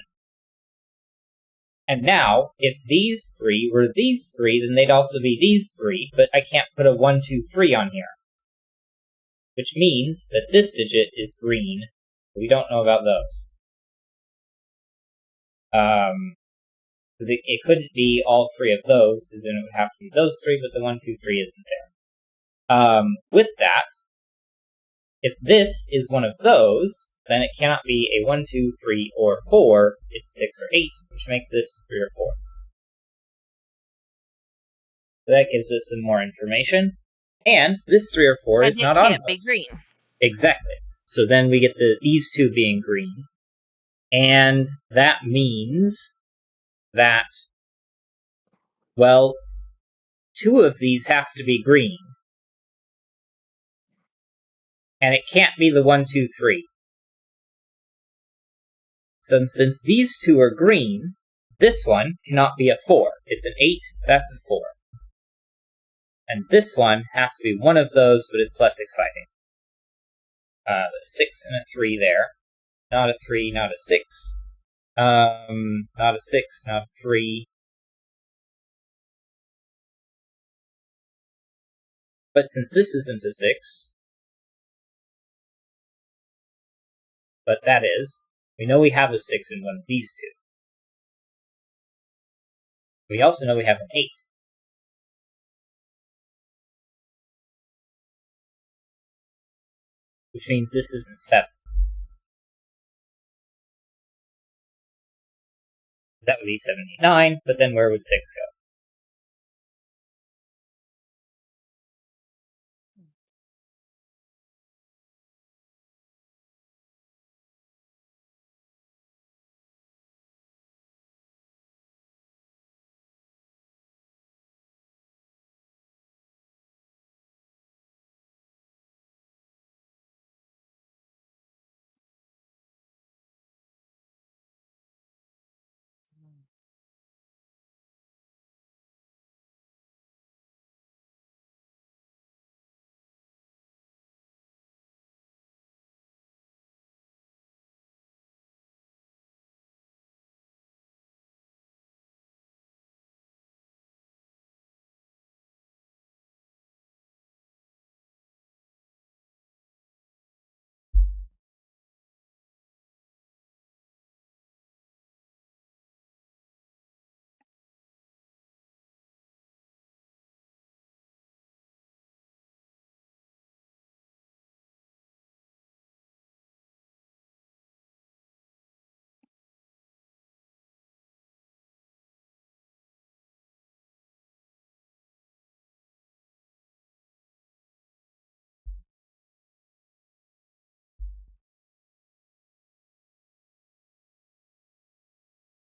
And now, if these 3 were these 3, then they'd also be these 3, but I can't put a 1, 2, 3 on here. Which means that this digit is green. We don't know about those. Because it couldn't be all three of those, because then it would have to be those three, but the 1, 2, 3 isn't there. With that, if this is one of those, then it cannot be a 1, 2, 3, or 4, it's 6 or 8, which makes this 3 or 4. So that gives us some more information. And this 3 or 4 is not on those. And it can't be green. Exactly. So then we get these two being green. And that means that, well, 2 of these have to be green. And it can't be the 1, 2, 3. So since these 2 are green, this one cannot be a 4. It's an 8, that's a 4. And this one has to be one of those, but it's less exciting. 6 and a 3 there. Not a 3, not a 6. Not a 6, not a 3. But since this isn't a 6, but that is, we know we have a 6 in one of these two. We also know we have an 8. Which means this isn't 7. That would be 7, 8, 9, but then where would 6 go?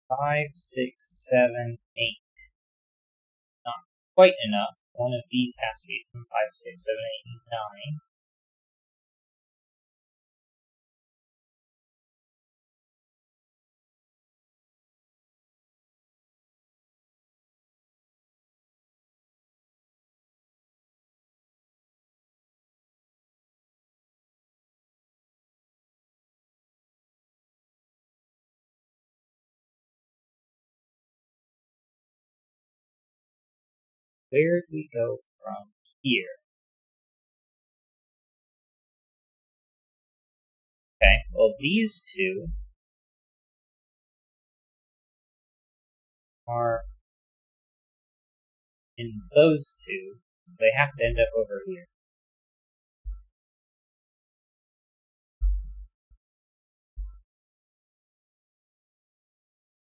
Five, 6, 7, 8. Not quite enough. One of these has to be 5, 6, 7, 8, 9. Where do we go from here? Okay, well these two are in those two, so they have to end up over here.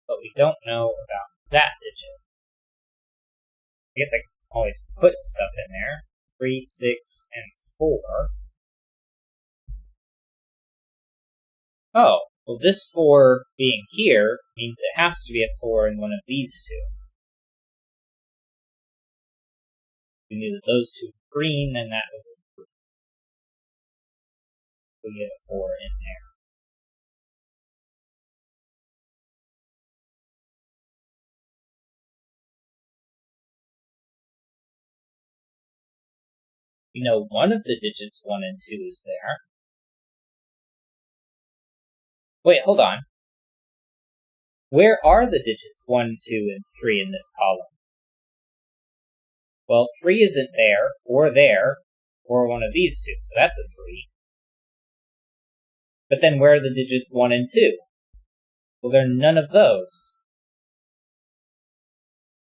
But we don't know about that digit. I guess I can always put stuff in there. 3, 6, and 4. Oh, well this 4 being here means it has to be a 4 in one of these two. We knew that those two were green, and that was a 3. We get a 4 in there. We know one of the digits 1 and 2 is there. Wait, hold on. Where are the digits 1, 2, and 3 in this column? Well, 3 isn't there, or one of these two, so that's a 3. But then where are the digits 1 and 2? Well, there are none of those.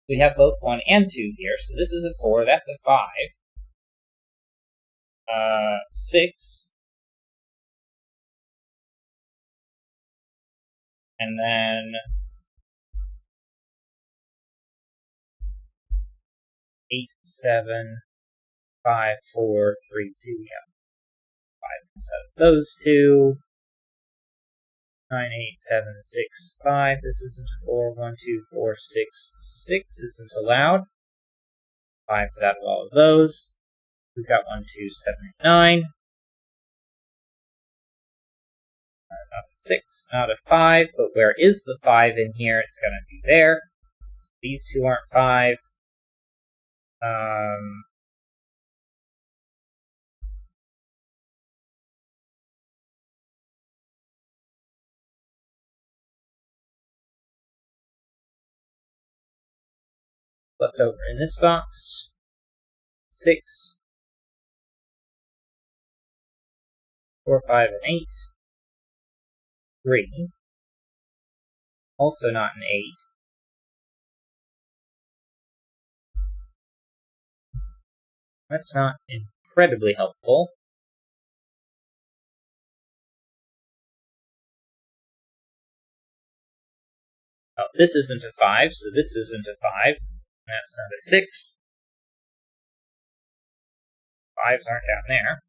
We have both 1 and 2 here, so this is a 4, that's a 5. 6. And then 8, 7, 5, 4, 3, 2, yeah. 5 comes out of those two. 9, 8, 7, 6, 5. This isn't a 4. 1, 2, 4, 6, 6 isn't allowed. 5's out of all of those. We've got 1, 2, 7, 8, 9. Out of 6, out of 5, but where is the 5 in here? It's going to be there. So these two aren't 5. Left over in this box. 6, 4, 5, and 8. 3. Also not an 8. That's not incredibly helpful. Oh, this isn't a 5, so this isn't a 5. That's not a 6. 5s aren't down there.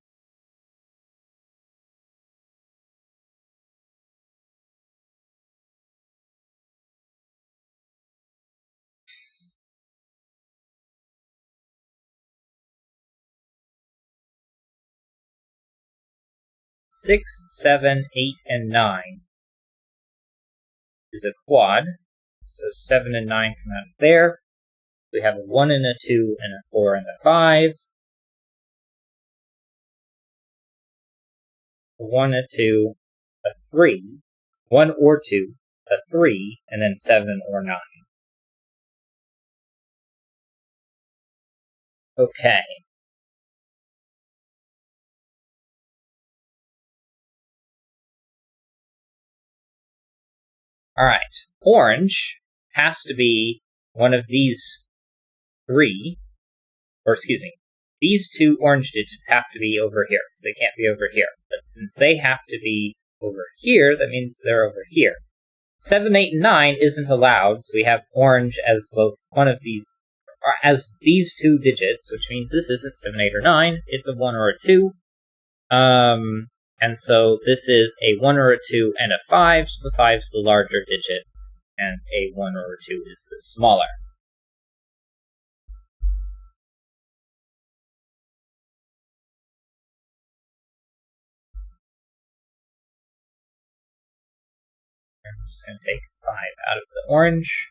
Six, 7, 8, and 9 is a quad. So 7 and 9 come out of there. We have a 1 and a 2 and a 4 and a 5. A 1, a 2, a 3. 1 or 2, a 3, and then 7 or 9. Okay. Alright. Orange has to be one of these 3. Or excuse me. These 2 orange digits have to be over here, because they can't be over here. But since they have to be over here, that means they're over here. 7, 8, and 9 isn't allowed, so we have orange as both one of these, or as these 2 digits, which means this isn't 7, 8, or 9, it's a 1 or a 2. And so this is a 1 or a 2 and a 5, so the 5's the larger digit, and a 1 or a 2 is the smaller. I'm just going to take 5 out of the orange.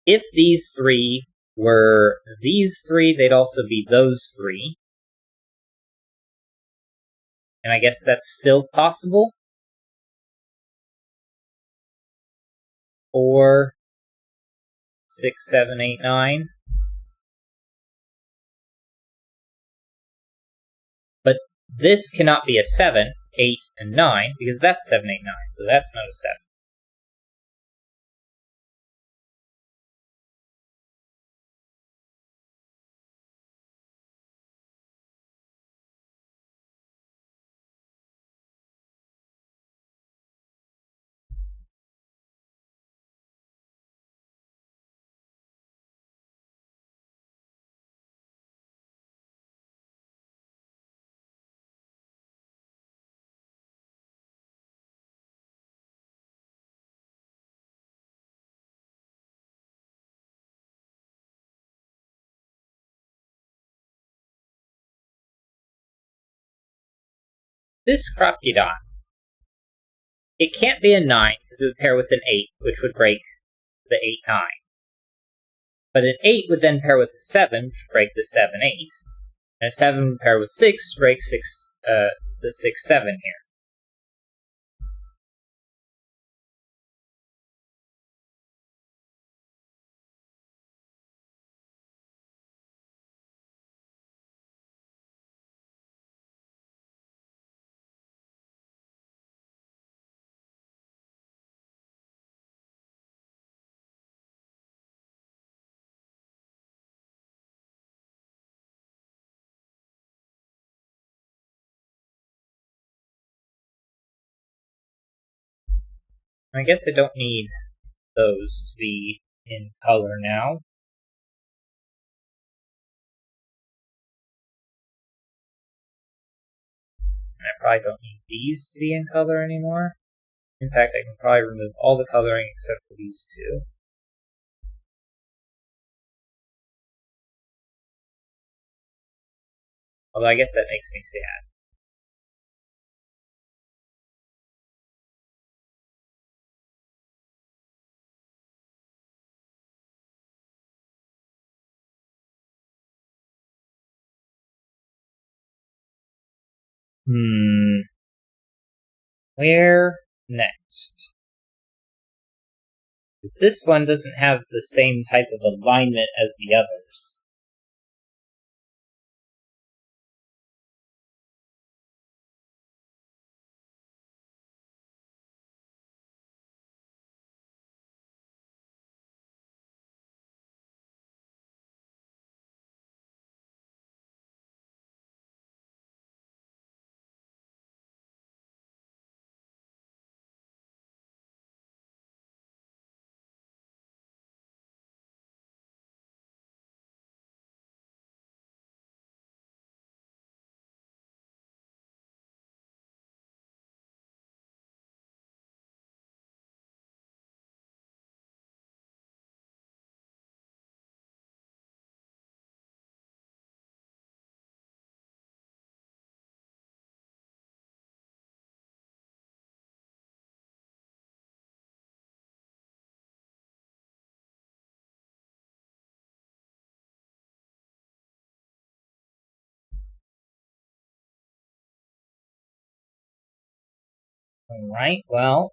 If these 3 were these 3, they'd also be those 3. And I guess that's still possible. 4, 6, 7, 8, 9. But this cannot be a 7, 8, and 9, because that's 7, 8, 9, so that's not a 7. This crocodile, it can't be a 9, because it would pair with an 8, which would break the 8, 9. But an 8 would then pair with a 7, which would break the 7, 8. And a 7 would pair with 6 to break the 6, 7 here. I guess I don't need those to be in color now. And I probably don't need these to be in color anymore. In fact, I can probably remove all the coloring except for these two. Although I guess that makes me sad. Where next? Because this one doesn't have the same type of alignment as the others. Alright, well,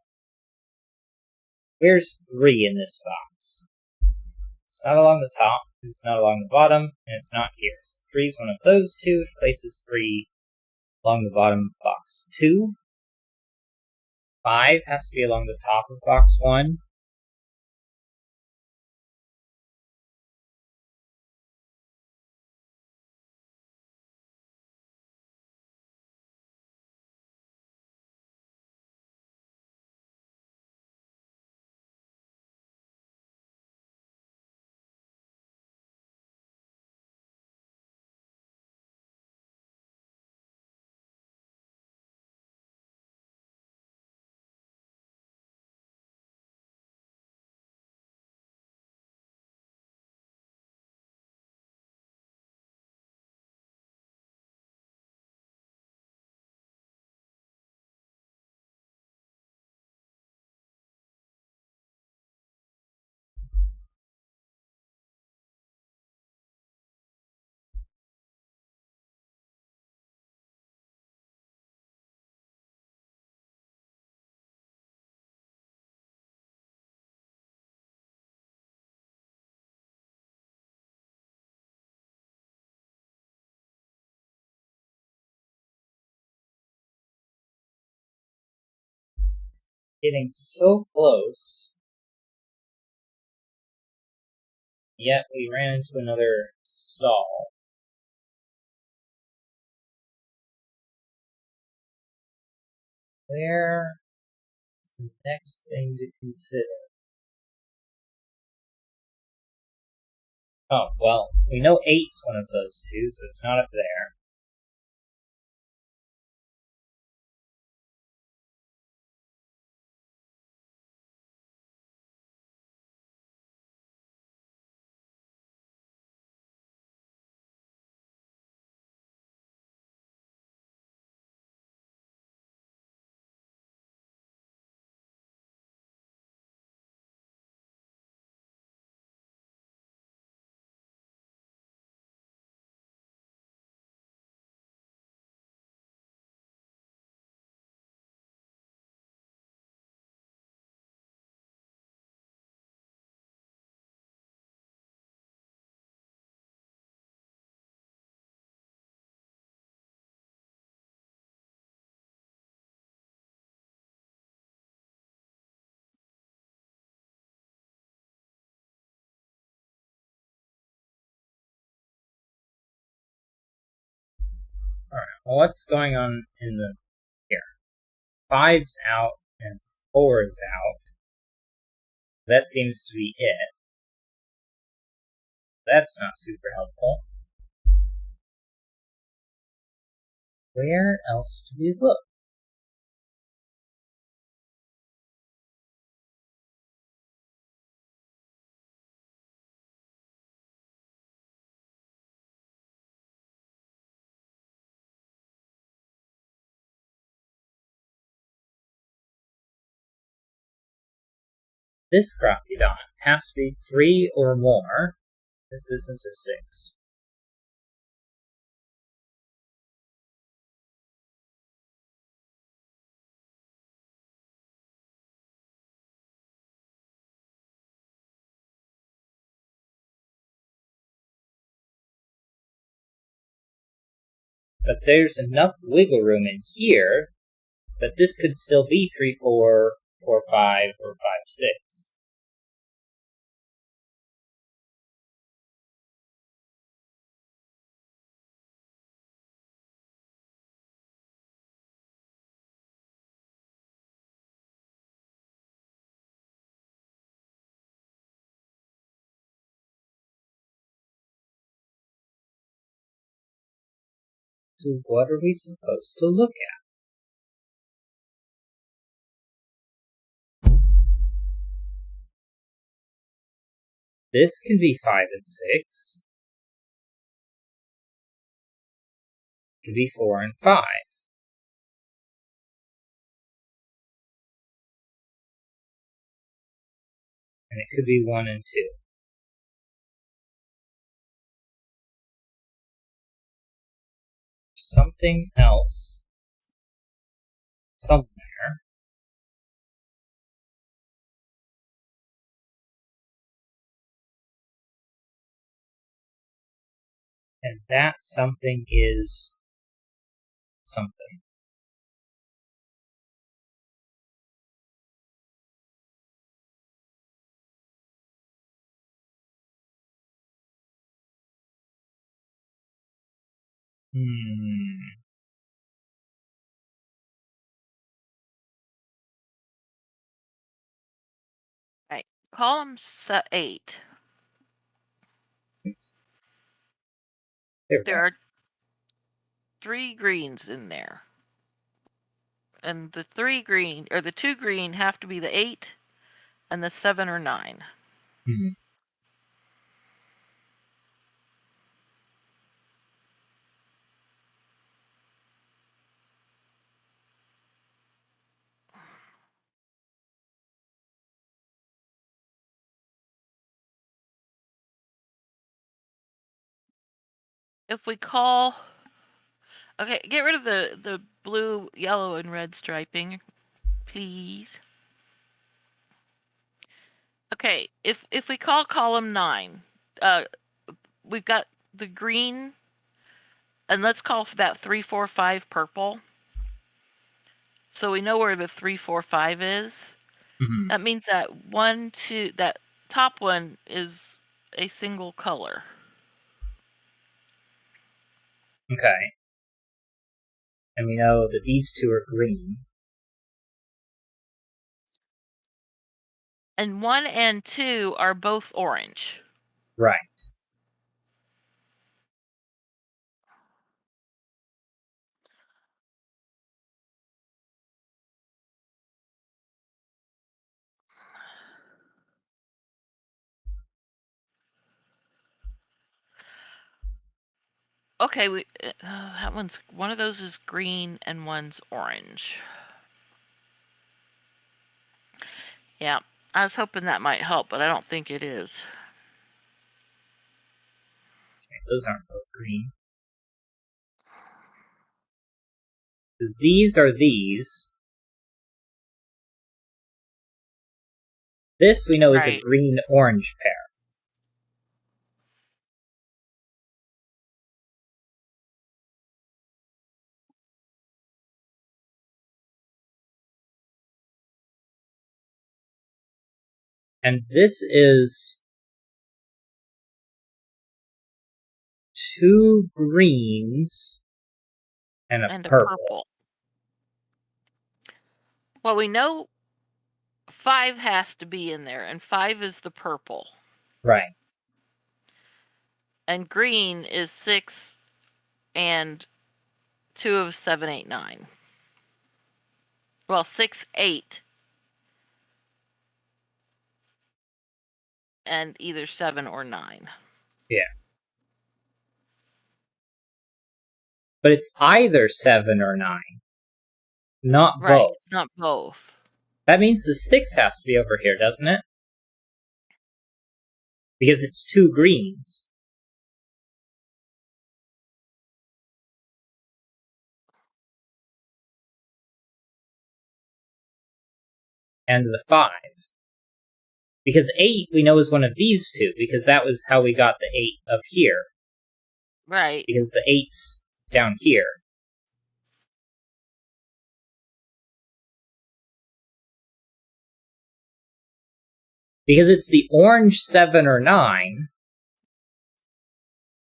where's 3 in this box? It's not along the top, it's not along the bottom, and it's not here. So 3 is one of those two, which places 3 along the bottom of box 2. 5 has to be along the top of box 1. Getting so close, yet we ran into another stall. Where is the next thing to consider? Oh, well, we know 8's one of those two, so it's not up there. Alright, well, what's going on in the here? 5's out and 4 is out. That seems to be it. That's not super helpful. Where else do we look? This Crocodon has to be 3 or more. This isn't a 6. But there's enough wiggle room in here that this could still be 3, 4, 4, 5, or 5, 6. So what are we supposed to look at? This can be 5 and 6. It could be 4 and 5. And it could be 1 and 2. Something else somewhere. And that something is something. Right. Column 8. Oops. There are 3 greens in there. And the 3 green, or the 2 green, have to be the 8 and the 7 or 9. Hmm. If we call... Okay, get rid of the blue, yellow, and red striping, please. Okay, if we call column 9, we've got the green, and let's call for that 3, 4, 5 purple. So we know where the 3, 4, 5 is. Mm-hmm. That means that 1, 2, that top one is a single color. Okay. And we know that these 2 are green. And 1 and 2 are both orange. Right. Okay, that one's, one of those is green and one's orange. Yeah, I was hoping that might help, but I don't think it is. Okay, those aren't both green. Because these are these. This we know is a green-orange pair. And this is 2 greens and a purple. Well, we know 5 has to be in there, and 5 is the purple. Right. And green is 6 and 2 of 7, 8, 9. Well, 6, 8. And either 7 or 9. Yeah. But it's either 7 or 9. Not Right, both. not both. That means the 6 has to be over here, doesn't it? Because it's 2 greens. And the 5. Because 8 we know is one of these two, because that was how we got the 8 up here. Right. Because the 8's down here. Because it's the orange 7 or 9.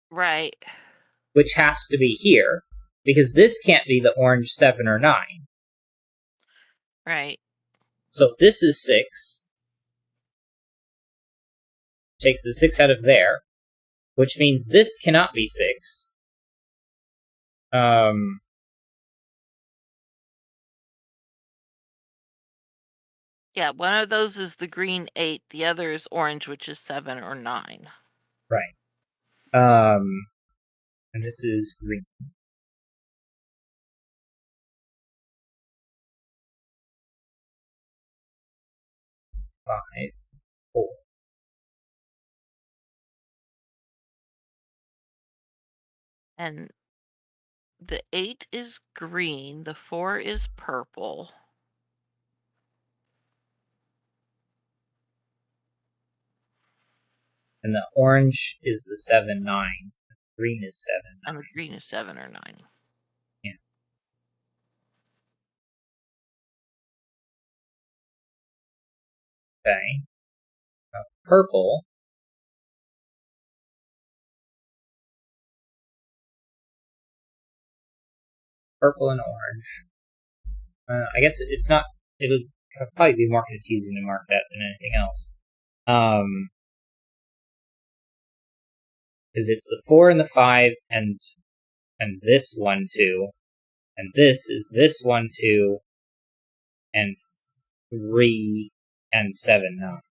Right. Which has to be here. Because this can't be the orange 7 or 9. Right. So this is 6. Takes the 6 out of there. Which means this cannot be 6. Yeah, one of those is the green 8, the other is orange, which is 7 or 9. Right. And this is green. Five, 4. And the 8 is green, the 4 is purple. And the orange is the 7, 9. Green is 7, 9. And the green is 7 or 9. Yeah. Okay. Purple. Purple and orange. I guess it's not. It would probably be more confusing to mark that than anything else. Because it's the 4 and the 5 and this 1, 2. And this is this 1, 2. And 3 and 7, 9.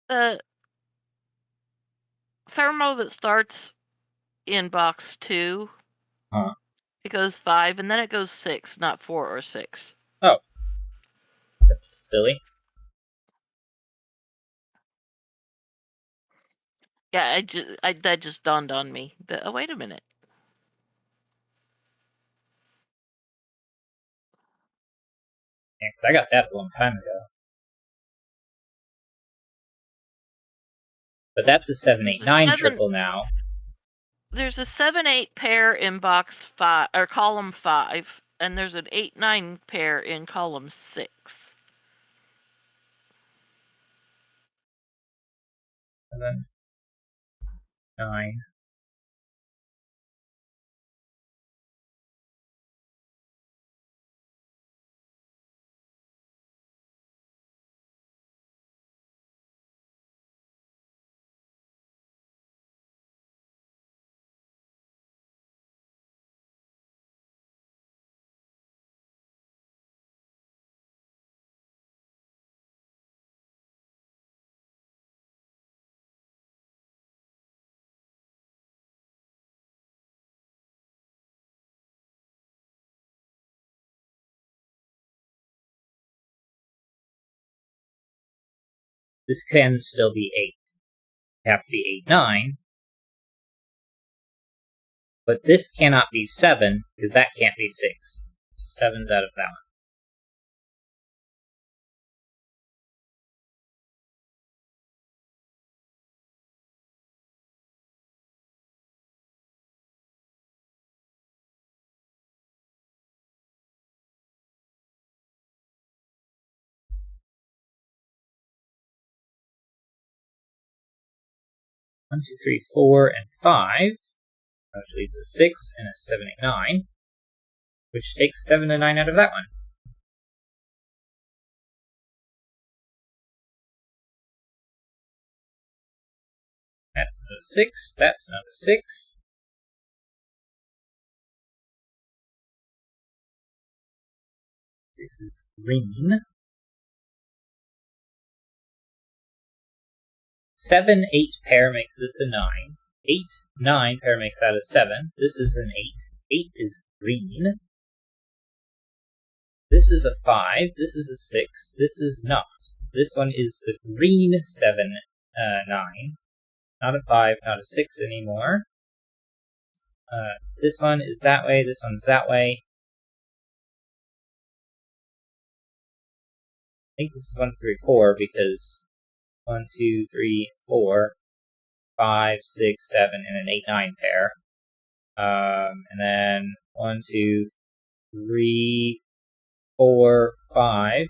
The thermo that starts in box 2, it goes 5, and then it goes 6, not 4 or 6. Oh. Silly. Yeah, that just dawned on me. Oh, wait a minute. Yeah, 'cause I got that a long time ago. But that's a 7, 8, 9 triple now. There's a 7, 8 pair in box 5 or column 5, and there's an 8, 9 pair in column 6. 7, 9. This can still be 8. Have to be 8, 9. But this cannot be 7, because that can't be 6. So 7's out of that one. 1, 2, 3, 4, and 5, which leaves a 6 and a 7, 8, 9, which takes 7 and 9 out of that one. That's not a 6, that's not a 6. Six is green. 7, 8 pair makes this a 9. 8, 9 pair makes that a 7. This is an 8. 8 is green. This is a 5. This is a 6. This is not. This one is the green 7, 9. Not a 5, not a 6 anymore. This one is that way. This one's that way. I think this is 1, 2, 3, 4 because 1, 2, 3, 4, 5, 6, 7, and an 8, 9 pair. And then 1, 2, 3, 4, 5.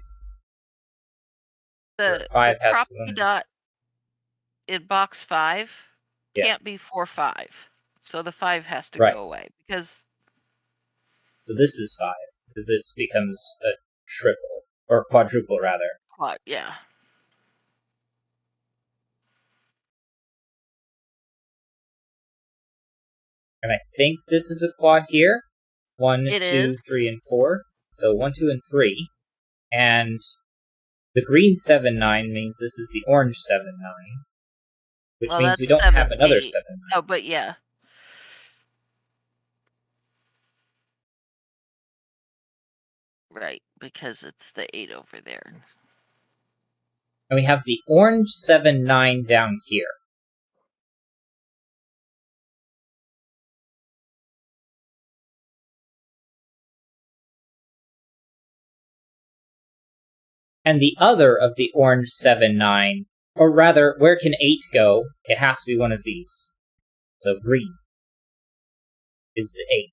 The 5 has property one. dot in box 5 can't be 4, 5. So the 5 has to go away because. So this is 5 because this becomes a triple or quadruple rather. Yeah. And I think this is a quad here. 1, It 2, is. 3, and 4. So 1, 2, and 3. And the green 7, 9 means this is the orange 7, 9. Which means we don't 7, have another 8. 7, 9. Oh, but yeah. Right, because it's the 8 over there. And we have the orange 7, 9 down here. And the other of the orange 7, 9, or rather, where can 8 go? It has to be one of these. So green is the 8.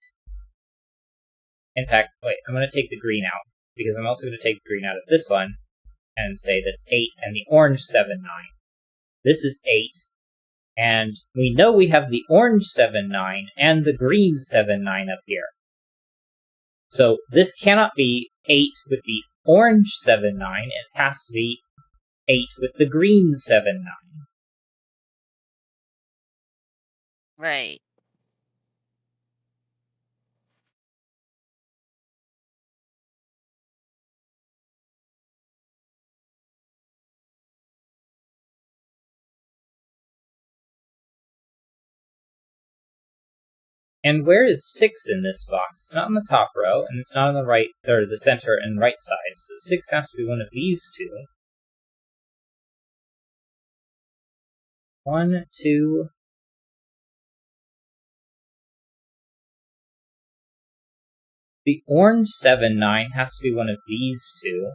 In fact, wait, I'm going to take the green out, because I'm also going to take the green out of this one, and say that's 8, and the orange 7, 9. This is 8, and we know we have the orange 7, 9, and the green 7, 9 up here. So this cannot be 8 with the orange 7, 9, it has to be 8 with the green 7, 9. Right. And where is 6 in this box? It's not on the top row, and it's not on the right, or the center and right side, so 6 has to be one of these two. 1, 2... The orange 7, 9 has to be one of these two.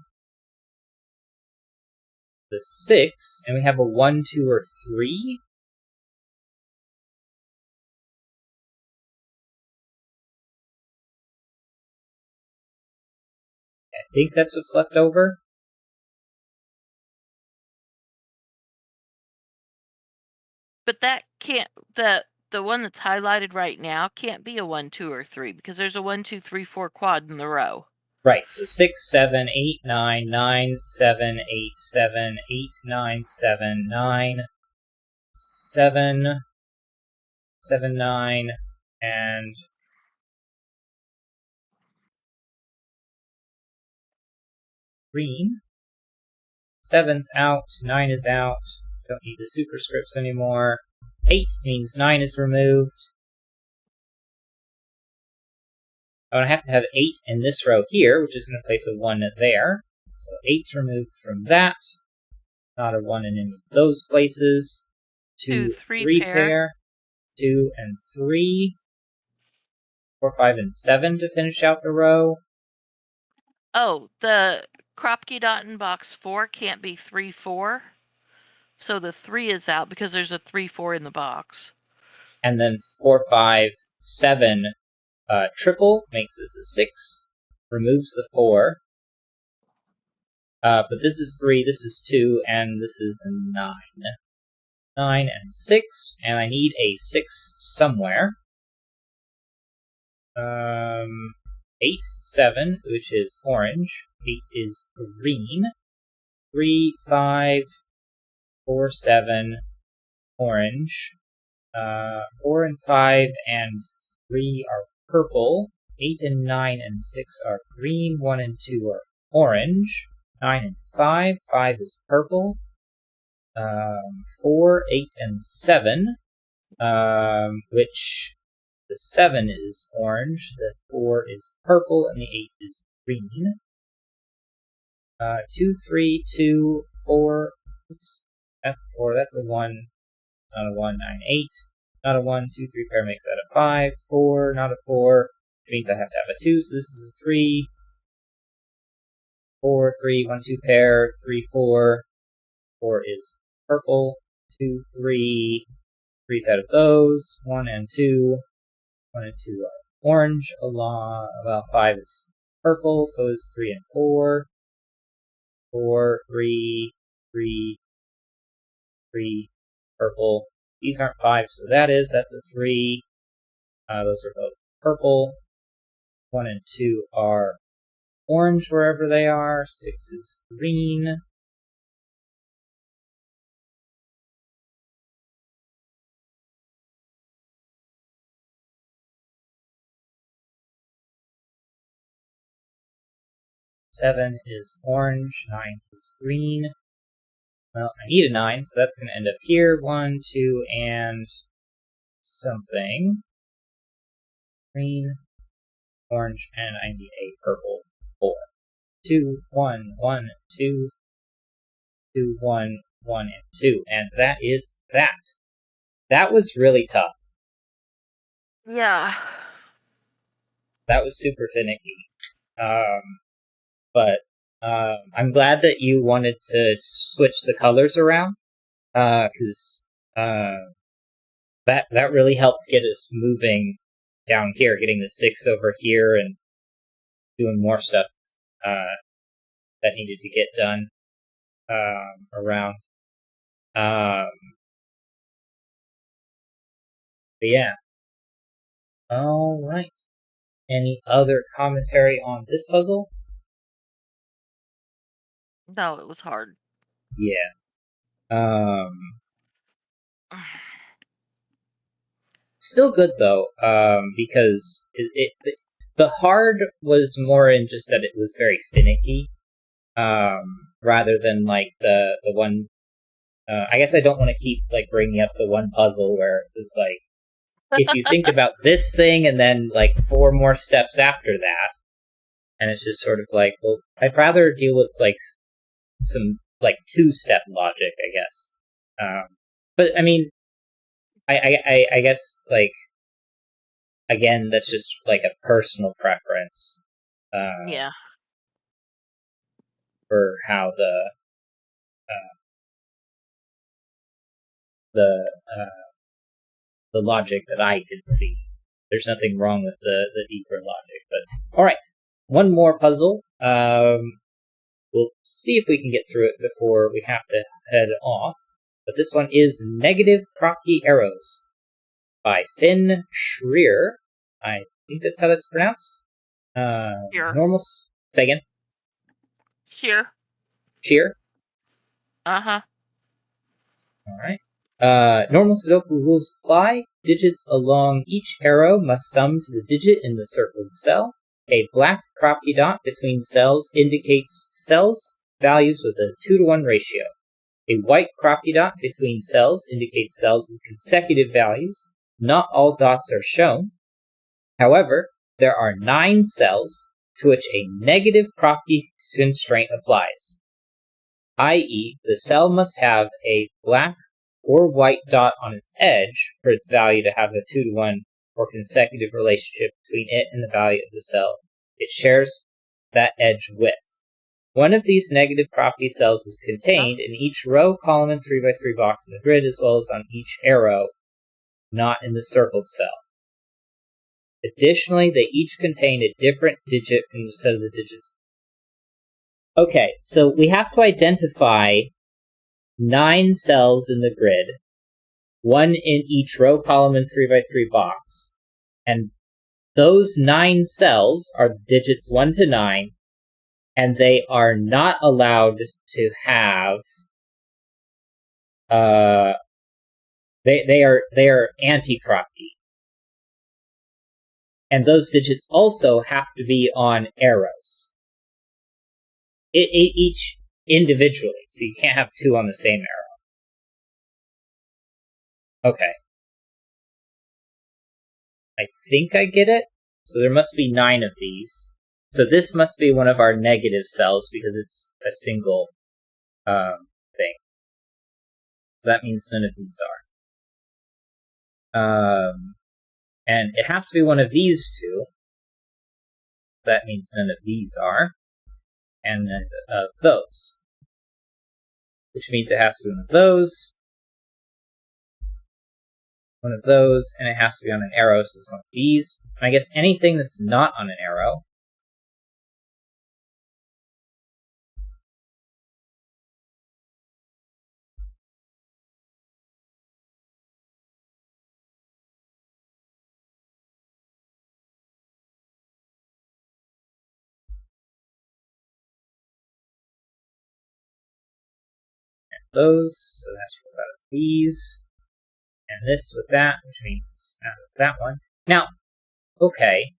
The 6, and we have a 1, 2, or 3. I think that's what's left over. But that can't, the one that's highlighted right now can't be a 1, 2, or 3 because there's a 1, 2, 3, 4 quad in the row. Right, so 6, 7, 8, 9, 9, 7, 8, 7, 8, 9, 7, 9, 7, 7, 9, and green. 7's out, 9 is out, don't need the superscripts anymore. 8 means 9 is removed. I'm going to have 8 in this row here, which is going to place a 1 there. So 8's removed from that. Not a 1 in any of those places. 2, 3 pair. 2 and 3. 4, 5, and 7 to finish out the row. Oh, the Kropke dot in box 4 can't be 3, 4. So the 3 is out because there's a 3, 4 in the box. And then 4, 5, 7 triple makes this a 6. Removes the 4. But this is 3, this is 2, and this is a 9. 9, and 6, and I need a 6 somewhere. 8, 7, which is orange. 8 is green. 3, 5, 4, 7, orange. 4 and 5 and 3 are purple. 8 and 9 and 6 are green. 1 and 2 are orange. 9 and 5. 5 is purple. 4, 8, and 7, which the 7 is orange, the 4 is purple, and the 8 is green. 2, 3, 2, 4, oops, that's a 4, that's a 1, it's not a 1, 9, 8, not a 1, 2, 3 pair makes that a 5, 4, not a 4, which means I have to have a 2, so this is a 3, 4, 3, 1, 2 pair, 3, 4, 4 is purple, 2, 3, 3's out of those, 1 and 2, 1 and 2 are orange, well, 5 is purple, so is 3 and 4, 4, 3, 3, 3, purple. These aren't 5, so that's a 3. Those are both purple. 1 and 2 are orange wherever they are. 6 is green. Seven is orange, 9 is green. Well, I need a 9, so that's going to end up here. 1, 2, and something. Green, orange, and I need a purple 4. 2, 1, 1, 2, 2, 1, 1, and 2. And that is that. That was really tough. Yeah. That was super finicky. But I'm glad that you wanted to switch the colors around, because that really helped get us moving down here, getting the 6 over here and doing more stuff that needed to get done around. But yeah. All right. Any other commentary on this puzzle? No, it was hard. Yeah. Still good though, because the hard was more in just that it was very finicky, rather than like the one. I guess I don't want to keep like bringing up the one puzzle where it's like, if you think about this thing and then like 4 more steps after that, and it's just sort of like, well, I'd rather deal with like some like 2-step logic, I guess. But I mean, I guess like, again, that's just like a personal preference. Yeah. For how the logic that I can see. There's nothing wrong with the deeper logic, but all right, one more puzzle. We'll see if we can get through it before we have to head off. But this one is Negative Crocky Arrows by Finn Schreier. I think that's how that's pronounced. Sure. Normal. Say again. Sure. Sheer. Uh-huh. All right. Normal Sudoku rules apply. Digits along each arrow must sum to the digit in the circled cell. A black croppy dot between cells indicates cells values with a 2-to-1 ratio. A white croppy dot between cells indicates cells with consecutive values. Not all dots are shown. However, there are 9 cells to which a negative croppy constraint applies, i.e., the cell must have a black or white dot on its edge for its value to have a 2-to-1 or consecutive relationship between it and the value of the cell it shares that edge with. One of these negative property cells is contained in each row, column, and 3x3 box in the grid, as well as on each arrow, not in the circled cell. Additionally, they each contain a different digit from the set of the digits. Okay, so we have to identify 9 cells in the grid one in each row, column, and 3x3 box. And those 9 cells are the digits 1 to 9, and they are not allowed to have they are anti-Kropke. And those digits also have to be on arrows. Each individually, so you can't have 2 on the same arrow. Okay. I think I get it. So there must be 9 of these. So this must be one of our negative cells because it's a single thing. So that means none of these are. And it has to be one of these 2. So that means none of these are. And then of those. Which means it has to be one of those. One of those, and it has to be on an arrow, so it's one of these. And I guess anything that's not on an arrow those, so that's what out of these, and this with that, which means it's out of that one. Now, okay.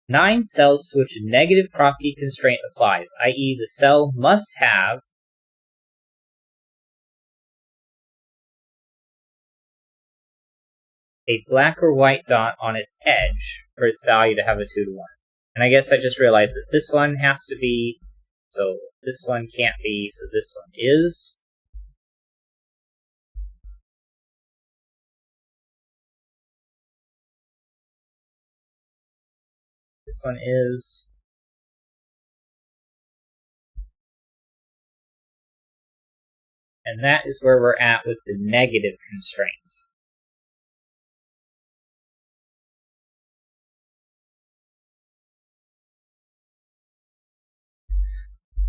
Nine cells to which a negative Kropke constraint applies, i.e. the cell must have a black or white dot on its edge for its value to have a 2 to 1. And I guess I just realized that this one has to be, so this one can't be, so this one is. This one is. And that is where we're at with the negative constraints.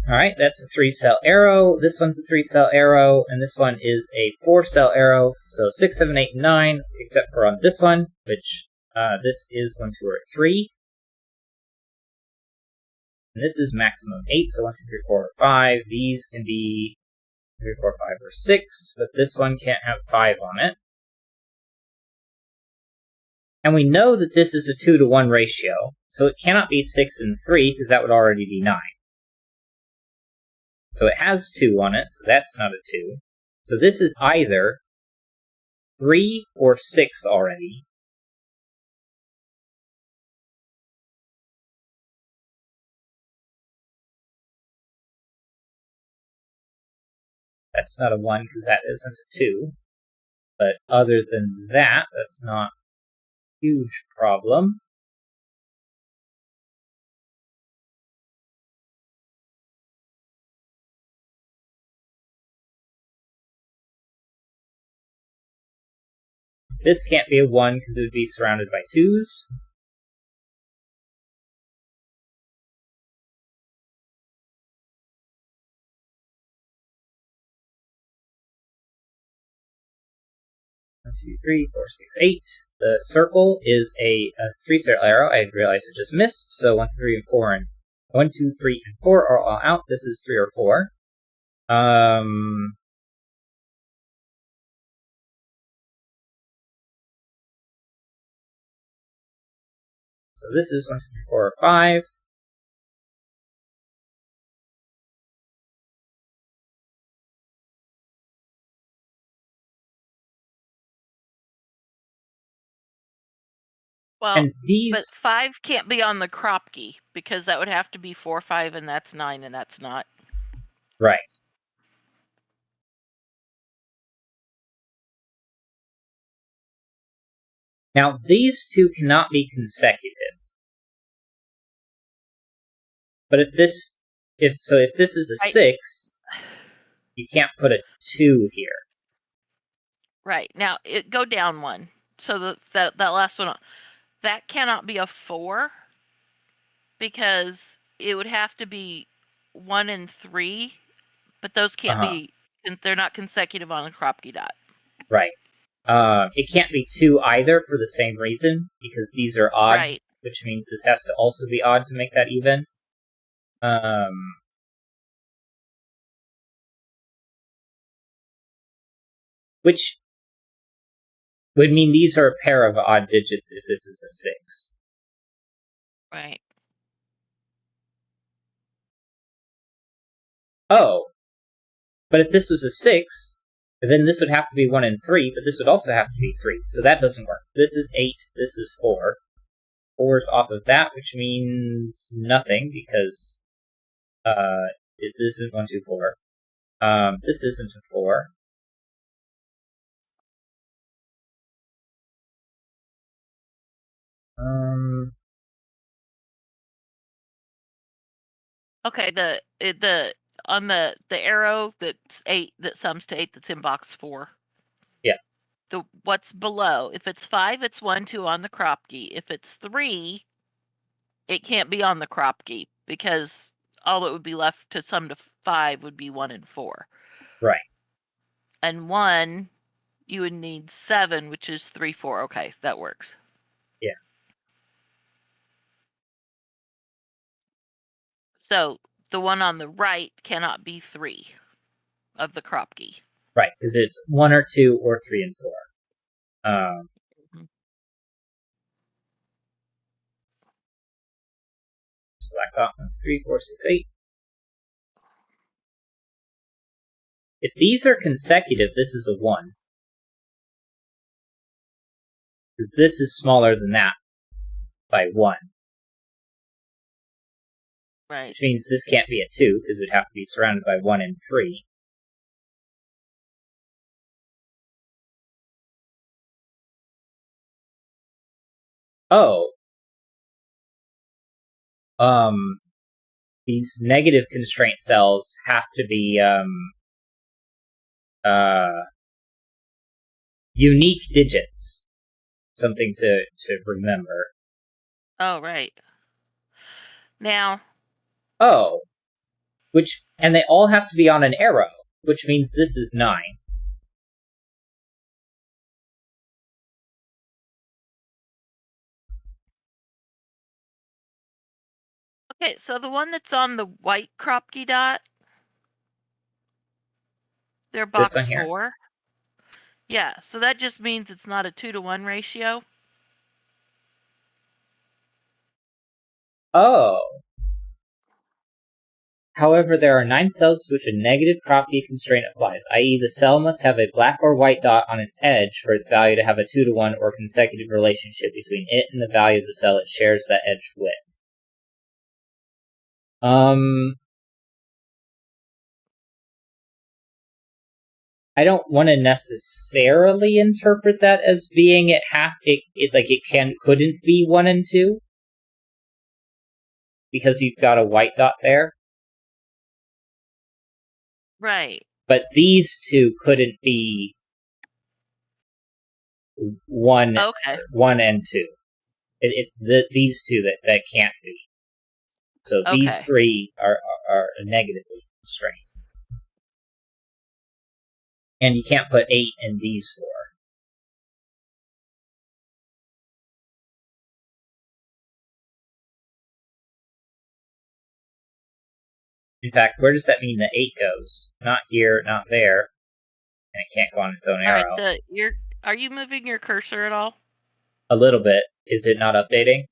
Alright, that's a 3-cell arrow. This one's a 3-cell arrow, and this one is a 4-cell arrow. So 6, 7, 8, 9, except for on this one, which this is 1, 2, or 3. And this is maximum 8, so 1, 2, 3, 4, or 5. These can be 3, 4, 5, or 6, but this one can't have 5 on it. And we know that this is a 2 to 1 ratio, so it cannot be 6 and 3, because that would already be 9. So it has 2 on it, so that's not a 2. So this is either 3 or 6 already. That's not a 1 because that isn't a 2. But other than that, that's not a huge problem. This can't be a 1 because it would be surrounded by 2's. One, 2, 3, 4, 6, 8. The circle is a 3-cell arrow. I realized I just missed. So 1, 2, 3, and 4, and 1, 2, 3, and 4 are all out. This is 3 or 4. So this is 1, 2, 3, 4, or 5. Well, and these, but 5 can't be on the Kropke because that would have to be 4, 5, and that's 9, and that's not. Right. Now, these 2 cannot be consecutive. But if this is a 6, you can't put a 2 here. Right. Now, go down 1. So that last one, that cannot be a 4 because it would have to be 1 and 3, but those can't be, they're not consecutive on a Kropke dot. Right. It can't be 2 either for the same reason, because these are odd, Right. which means this has to also be odd to make that even. Which would mean these are a pair of odd digits if this is a 6. Right. Oh. But if this was a 6, then this would have to be 1 and 3, but this would also have to be 3. So that doesn't work. This is 8, this is 4. 4 is off of that, which means nothing, because this isn't 1, 2, 4. This isn't a 4. Okay, on the arrow that's 8 that sums to 8 that's in box 4. Yeah. The what's below. If it's 5, it's 1, 2 on the Kropke. If it's 3, it can't be on the Kropke because all that would be left to sum to 5 would be 1 and 4. Right. And 1, you would need 7, which is 3, 4. Okay, that works. Yeah. So the one on the right cannot be 3 of the Kropke. Right, because it's 1 or 2 or 3 and 4. So I got 3, 4, 6, 8. If these are consecutive, this is a 1. Because this is smaller than that by 1. Right. Which means this can't be a 2, because it would have to be surrounded by 1 and 3. Oh. These negative constraint cells have to be, unique digits. Something to remember. Oh, right. Now. Oh. And they all have to be on an arrow, which means this is 9. Okay, so the one that's on the white Kropke dot, they're This one box here? 4. Yeah, so that just means it's not a 2-to-1 ratio. Oh. However, there are 9 cells to which a negative Kropke constraint applies, i.e. the cell must have a black or white dot on its edge for its value to have a 2-to-1 or consecutive relationship between it and the value of the cell it shares that edge with. I don't want to necessarily interpret that as being it couldn't be 1 and 2 because you've got a white dot there. Right. But these two couldn't be 1 and 2. It's these two that can't be. So these 3 are negatively constrained. And you can't put 8 in these 4. In fact, where does that mean the 8 goes? Not here, not there. And it can't go on its own arrow. Are you moving your cursor at all? A little bit. Is it not updating?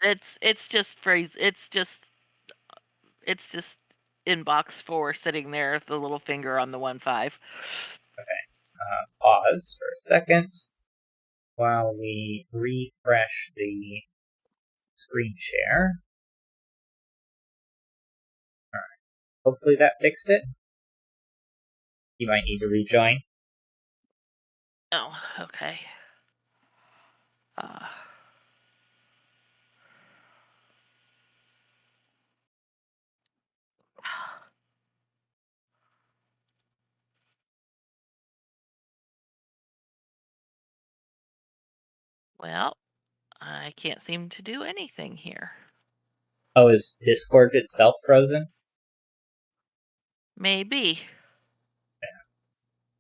It's just phrase. It's just in box 4, sitting there with the little finger on the 1, 5. Okay. Pause for a second while we refresh the screen share. All right. Hopefully that fixed it. You might need to rejoin. Oh, okay. Well, I can't seem to do anything here. Oh, is Discord itself frozen? Maybe.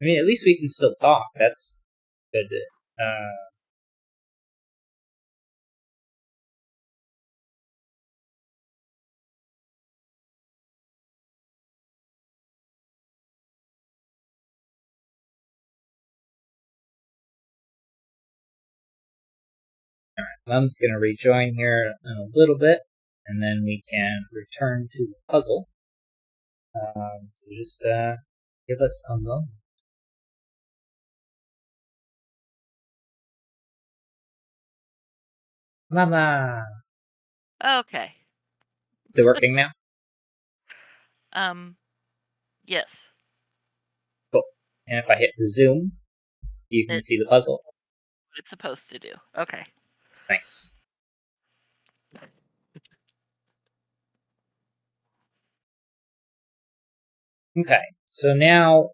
I mean, at least we can still talk. That's good. Mum's going to rejoin here in a little bit, and then we can return to the puzzle. So just give us a moment. Mama! Okay. Is it working now? Yes. Cool. And if I hit resume, you can see the puzzle. What it's supposed to do. Okay. Nice. Okay, so now,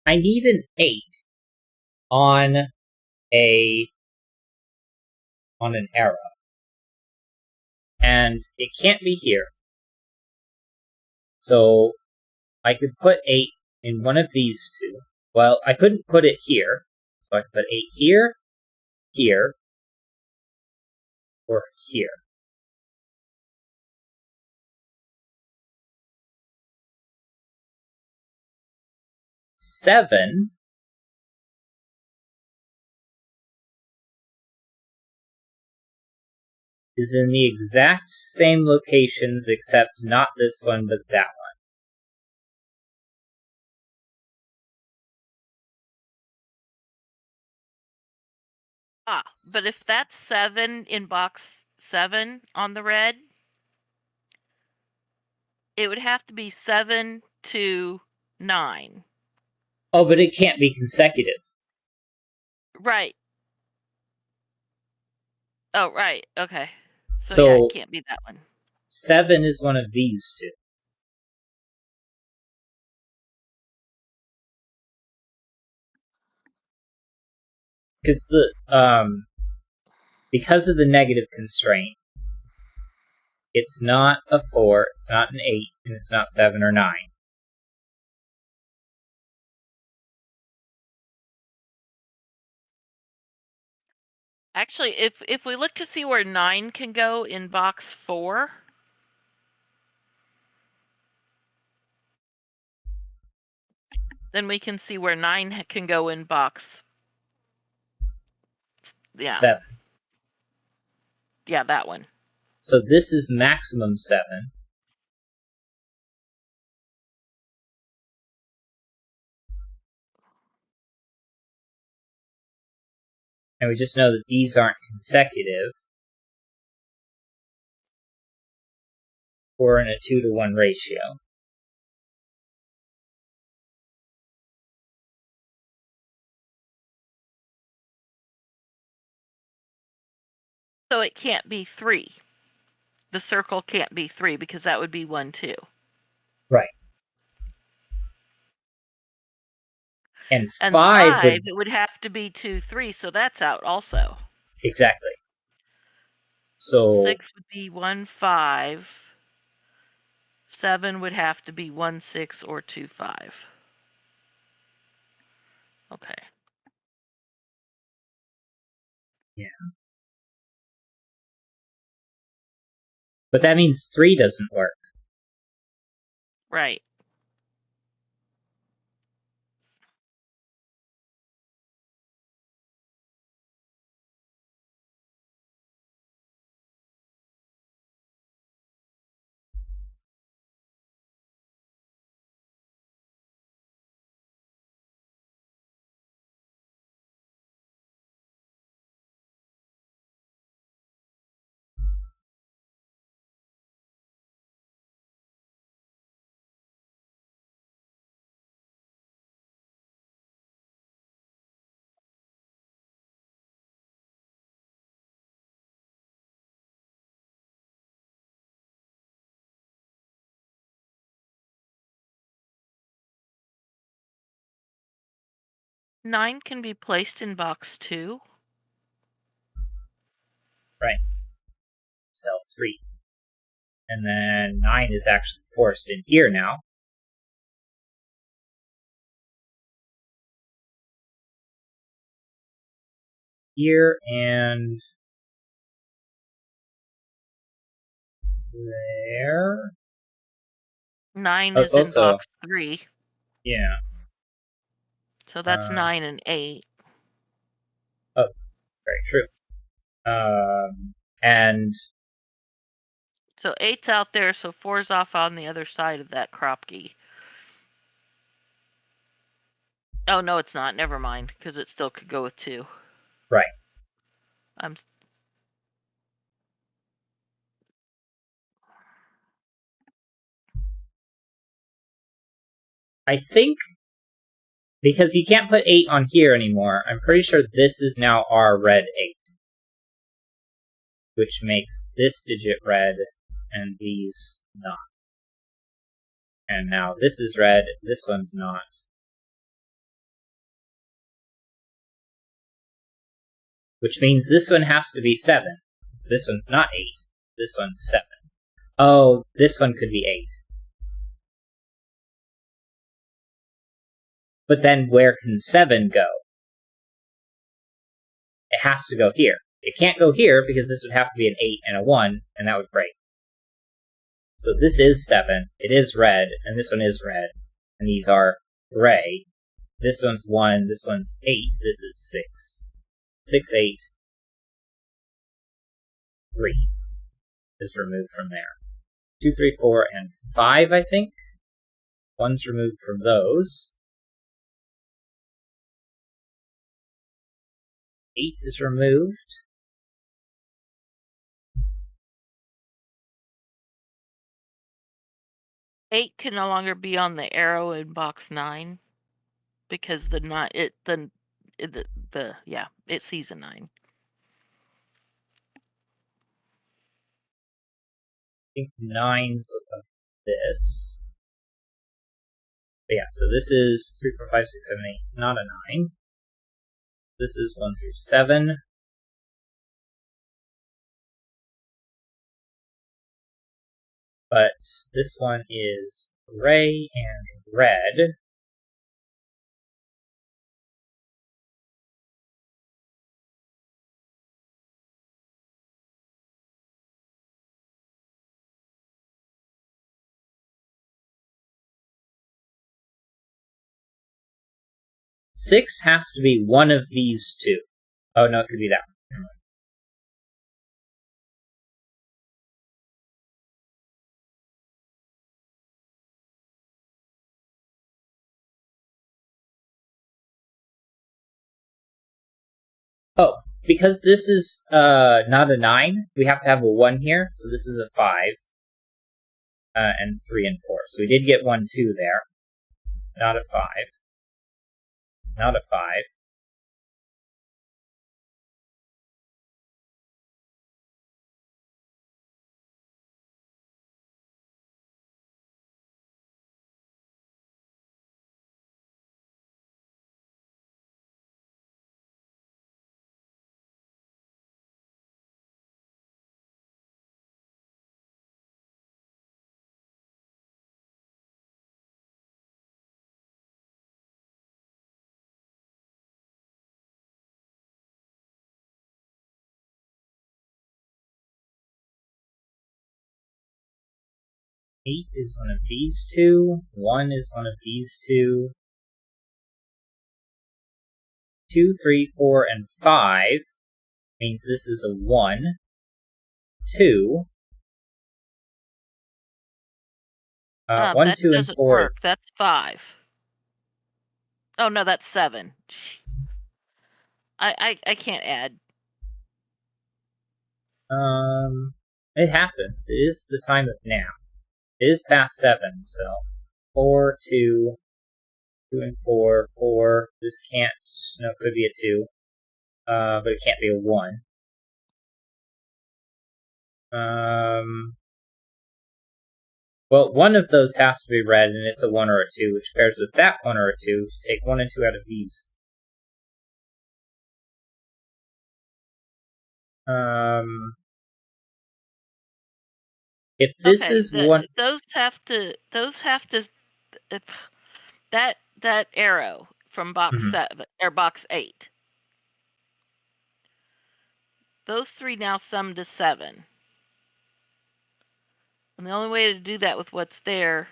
I need an 8 on an arrow. And it can't be here. So I could put 8 in one of these two. Well, I couldn't put it here. So I could put 8 here, here, or here. 7 is in the exact same locations except not this one but that one. But if that's 7 in box 7 on the red, it would have to be 7 to 9. Oh, but it can't be consecutive. Right. Oh, right. Okay. So yeah, it can't be that one. 7 is one of these two. Because because of the negative constraint, it's not a 4, it's not an 8, and it's not 7 or 9. Actually, if we look to see where 9 can go in box 4, then we can see where 9 can go in box 7. Yeah, that one. So this is maximum 7. And we just know that these aren't consecutive. Or in a 2-to-1 ratio. So it can't be 3. The circle can't be 3 because that would be 1, 2. Right. And 5 it would have to be 2, 3, so that's out also. Exactly. So 6 would be 1, 5. 7 would have to be 1, 6 or 2, 5. Okay. Yeah. But that means 3 doesn't work. Right. 9 can be placed in box 2. Right. Cell 3. And then 9 is actually forced in here now. Here and there. 9 is in box 3. Yeah. So that's 9 and 8. Oh, very true. And so 8's out there, so 4's off on the other side of that Kropke. Oh, no, it's not. Never mind, because it still could go with 2. Right. I think because you can't put 8 on here anymore, I'm pretty sure this is now our red 8. Which makes this digit red and these not. And now this is red, this one's not. Which means this one has to be 7. This one's not 8. This one's 7. Oh, this one could be 8. But then where can 7 go? It has to go here. It can't go here because this would have to be an 8 and a 1, and that would break. So this is 7, it is red, and this one is red, and these are gray. This one's 1, this one's 8, this is 6. 6, 8, 3 is removed from there. 2, 3, 4, and 5, I think. 1's removed from those. 8 is removed. Eight can no longer be on the arrow in box 9 because it sees a 9. I think 9's look like this. But yeah, so this is 3, 4, 5, 6, 7, 8, not a 9. This is 1 through 7. But this one is gray and red. Six has to be one of these two. Oh, no, it could be that one. Oh, because this is not a 9, we have to have a 1 here, so this is a 5. And 3 and 4. So we did get 1, 2 there. Not a 5. Not a 5. Eight is one of these two. 1 is one of these two. 2, 3, 4, and 5 means this is a 1. 2. 1, that 2, and doesn't 4 work. is... That's 5. Oh, no, that's 7. I can't add. It happens. It is the time of now. It is past 7, so 4, 2, 2 and 4, 4. This can't, no, it could be a 2. But it can't be a 1. Well, one of those has to be red, and it's a 1 or a 2, which pairs with that 1 or a 2 to take 1 and 2 out of these If this Okay, is one, those have to that arrow from box 7 or box 8. Those 3 now sum to 7. And the only way to do that with what's there,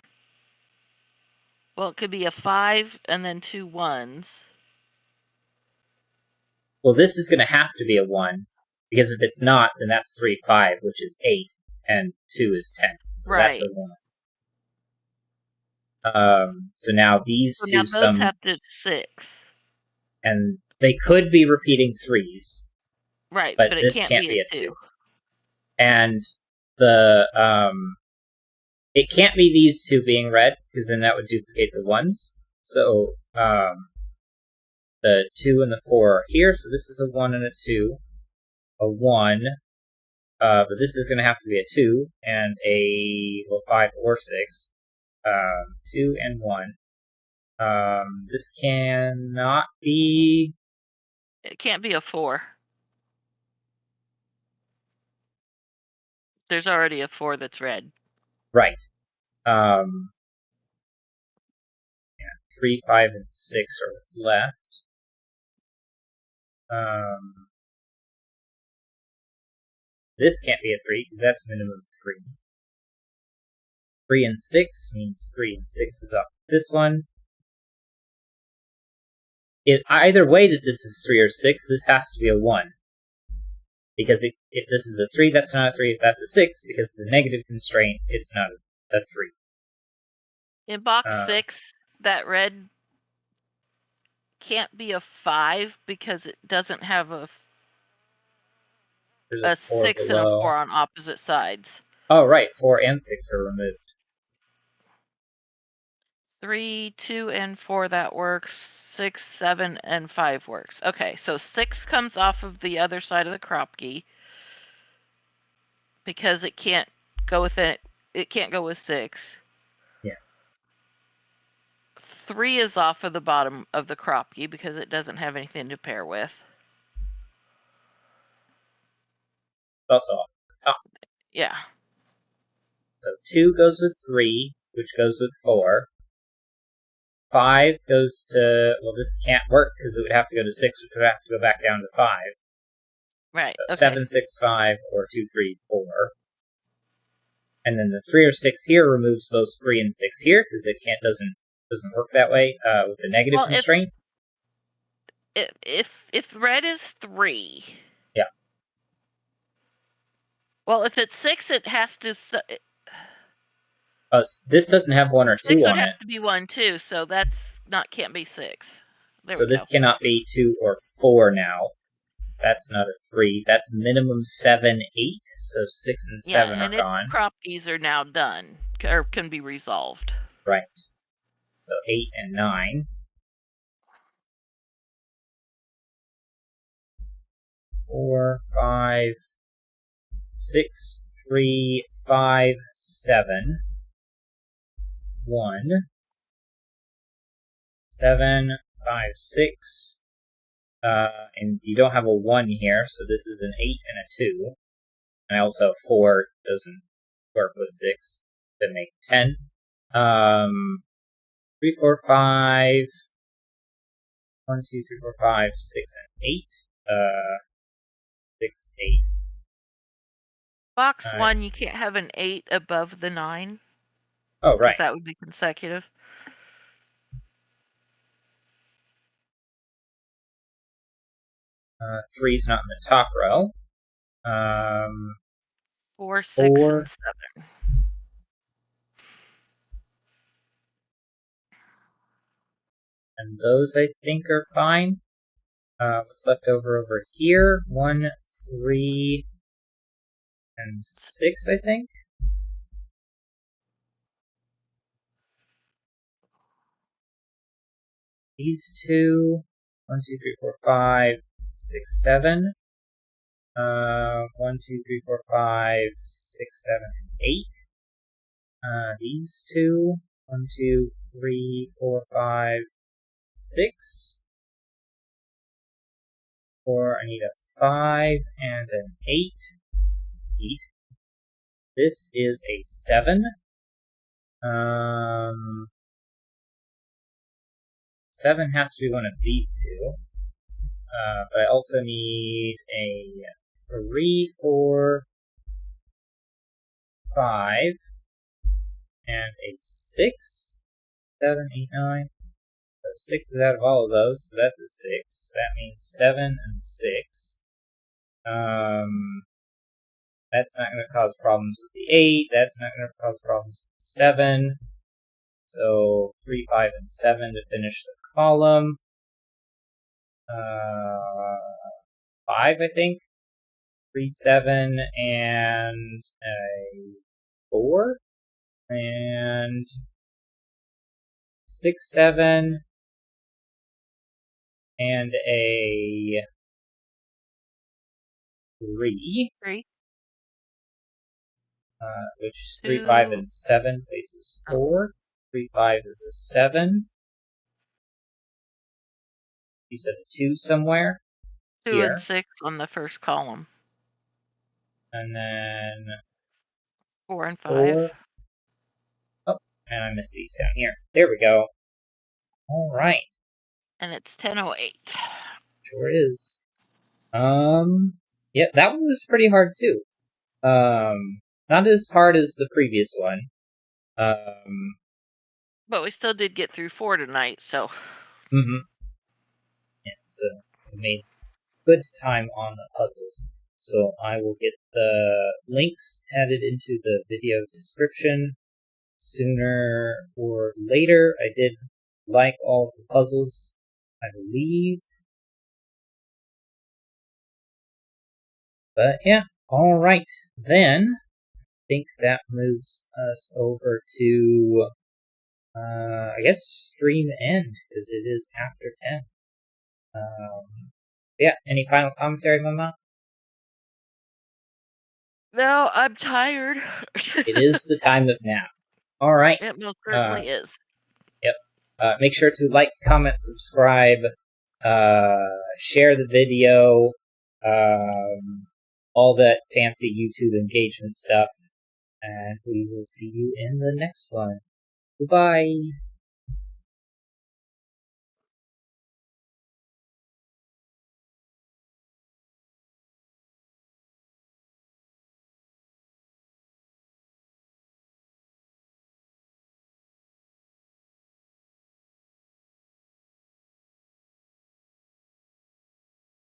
well, it could be a 5 and then 2 1s. well, this is going to have to be a 1, because if it's not, then that's 3, 5, which is 8, and 2 is 10. So Right. that's a 1. So now these So two now those have to 6. And they could be repeating 3s. Right, but it this can't be a 2. And the it can't be these 2 being red, because then that would duplicate the 1s. So the 2 and the 4 are here, so this is a 1 and a 2. A 1, but this is going to have to be a 2, and a 5 or 6. 2 and 1. This cannot be... It can't be a 4. There's already a 4 that's red. Right. 3, 5, and 6 are what's left. This can't be a 3, because that's minimum 3. 3 and 6 means 3 and 6 is up. This one, either way that this is 3 or 6, this has to be a 1. Because if this is a 3, that's not a 3. If that's a 6, because of the negative constraint, it's not a 3. In box 6, that red can't be a 5 because it doesn't have a 6 and a 4 on opposite sides. Oh, right. 4 and 6 are removed. 3, 2, and 4, that works. 6, 7, and 5 works. Okay, so 6 comes off of the other side of the crop key because it can't go with it. It can't go with 6. Yeah. 3 is off of the bottom of the crop key because it doesn't have anything to pair with. It's also off the top. Yeah. So 2 goes with 3, which goes with 4. 5 goes to... Well, this can't work because it would have to go to 6, which would have to go back down to 5. Right. So okay. 7, 6, 5, or 2, 3, 4. And then the 3 or 6 here removes both 3 and 6 here, because it doesn't work that way with the negative constraint. If red is 3. Yeah. Well, if it's 6, it has to... This doesn't have 1 or 2 on it. 6 would have to be 1 too, so can't be 6. So this cannot be 2 or 4 now. That's not a 3. That's minimum 7, 8. So 6 and 7 are gone. And crop keys are now done, or can be resolved. Right. So 8 and 9. 4, 5, 6, 3, 5, 7. 1. 7, 5, 6. And you don't have a 1 here, so this is an 8 and a 2. And also 4 doesn't work with 6 to make 10. 3, 4, 5. 1, 2, 3, 4, 5, 6, and 8. 6, 8. Box 1, you can't have an 8 above the 9. Oh, right. Because that would be consecutive. 3's not in the top row. 4, 6, and 7. And those, I think, are fine. What's left over here? 1, 3, and 6, I think. These 2. 1, 2, 3, 4, 5, 6, 7. 1, 2, 3, 4, 5, 6, 7, and 8. These 2. 1, 2, 3, 4, 5, 6. 4. I need a 5 and an 8. This is a 7. 7 has to be one of these two. But I also need a 3, 4, 5, and a 6. 7, 8, 9. So 6 is out of all of those, so that's a 6. That means 7 and 6. That's not going to cause problems with the 8. That's not going to cause problems with the 7. So 3, 5, and 7 to finish the column. 5, I think. 3, 7, and a 4. And 6, 7, and a 3. 3. Which is 3, 5, and 7 places 4. 3, 5 is a 7. You said a 2 somewhere? 2 here. and 6 on the first column. And then 4 and 5. 4. Oh, and I missed these down here. There we go. All right. And it's 10:08. Sure is. Yeah, that one was pretty hard too. Not as hard as the previous one. But we still did get through 4 tonight, so. Mm-hmm. Yeah, so we made good time on the puzzles. So I will get the links added into the video description sooner or later. I did like all of the puzzles, I believe. But yeah, alright. Then, I think that moves us over to, I guess, stream end, because it is after 10. Yeah, any final commentary, Mama? No, I'm tired. It is the time of nap. Alright. It most certainly is. Yep. Make sure to like, comment, subscribe, share the video, all that fancy YouTube engagement stuff, and we will see you in the next one. Goodbye!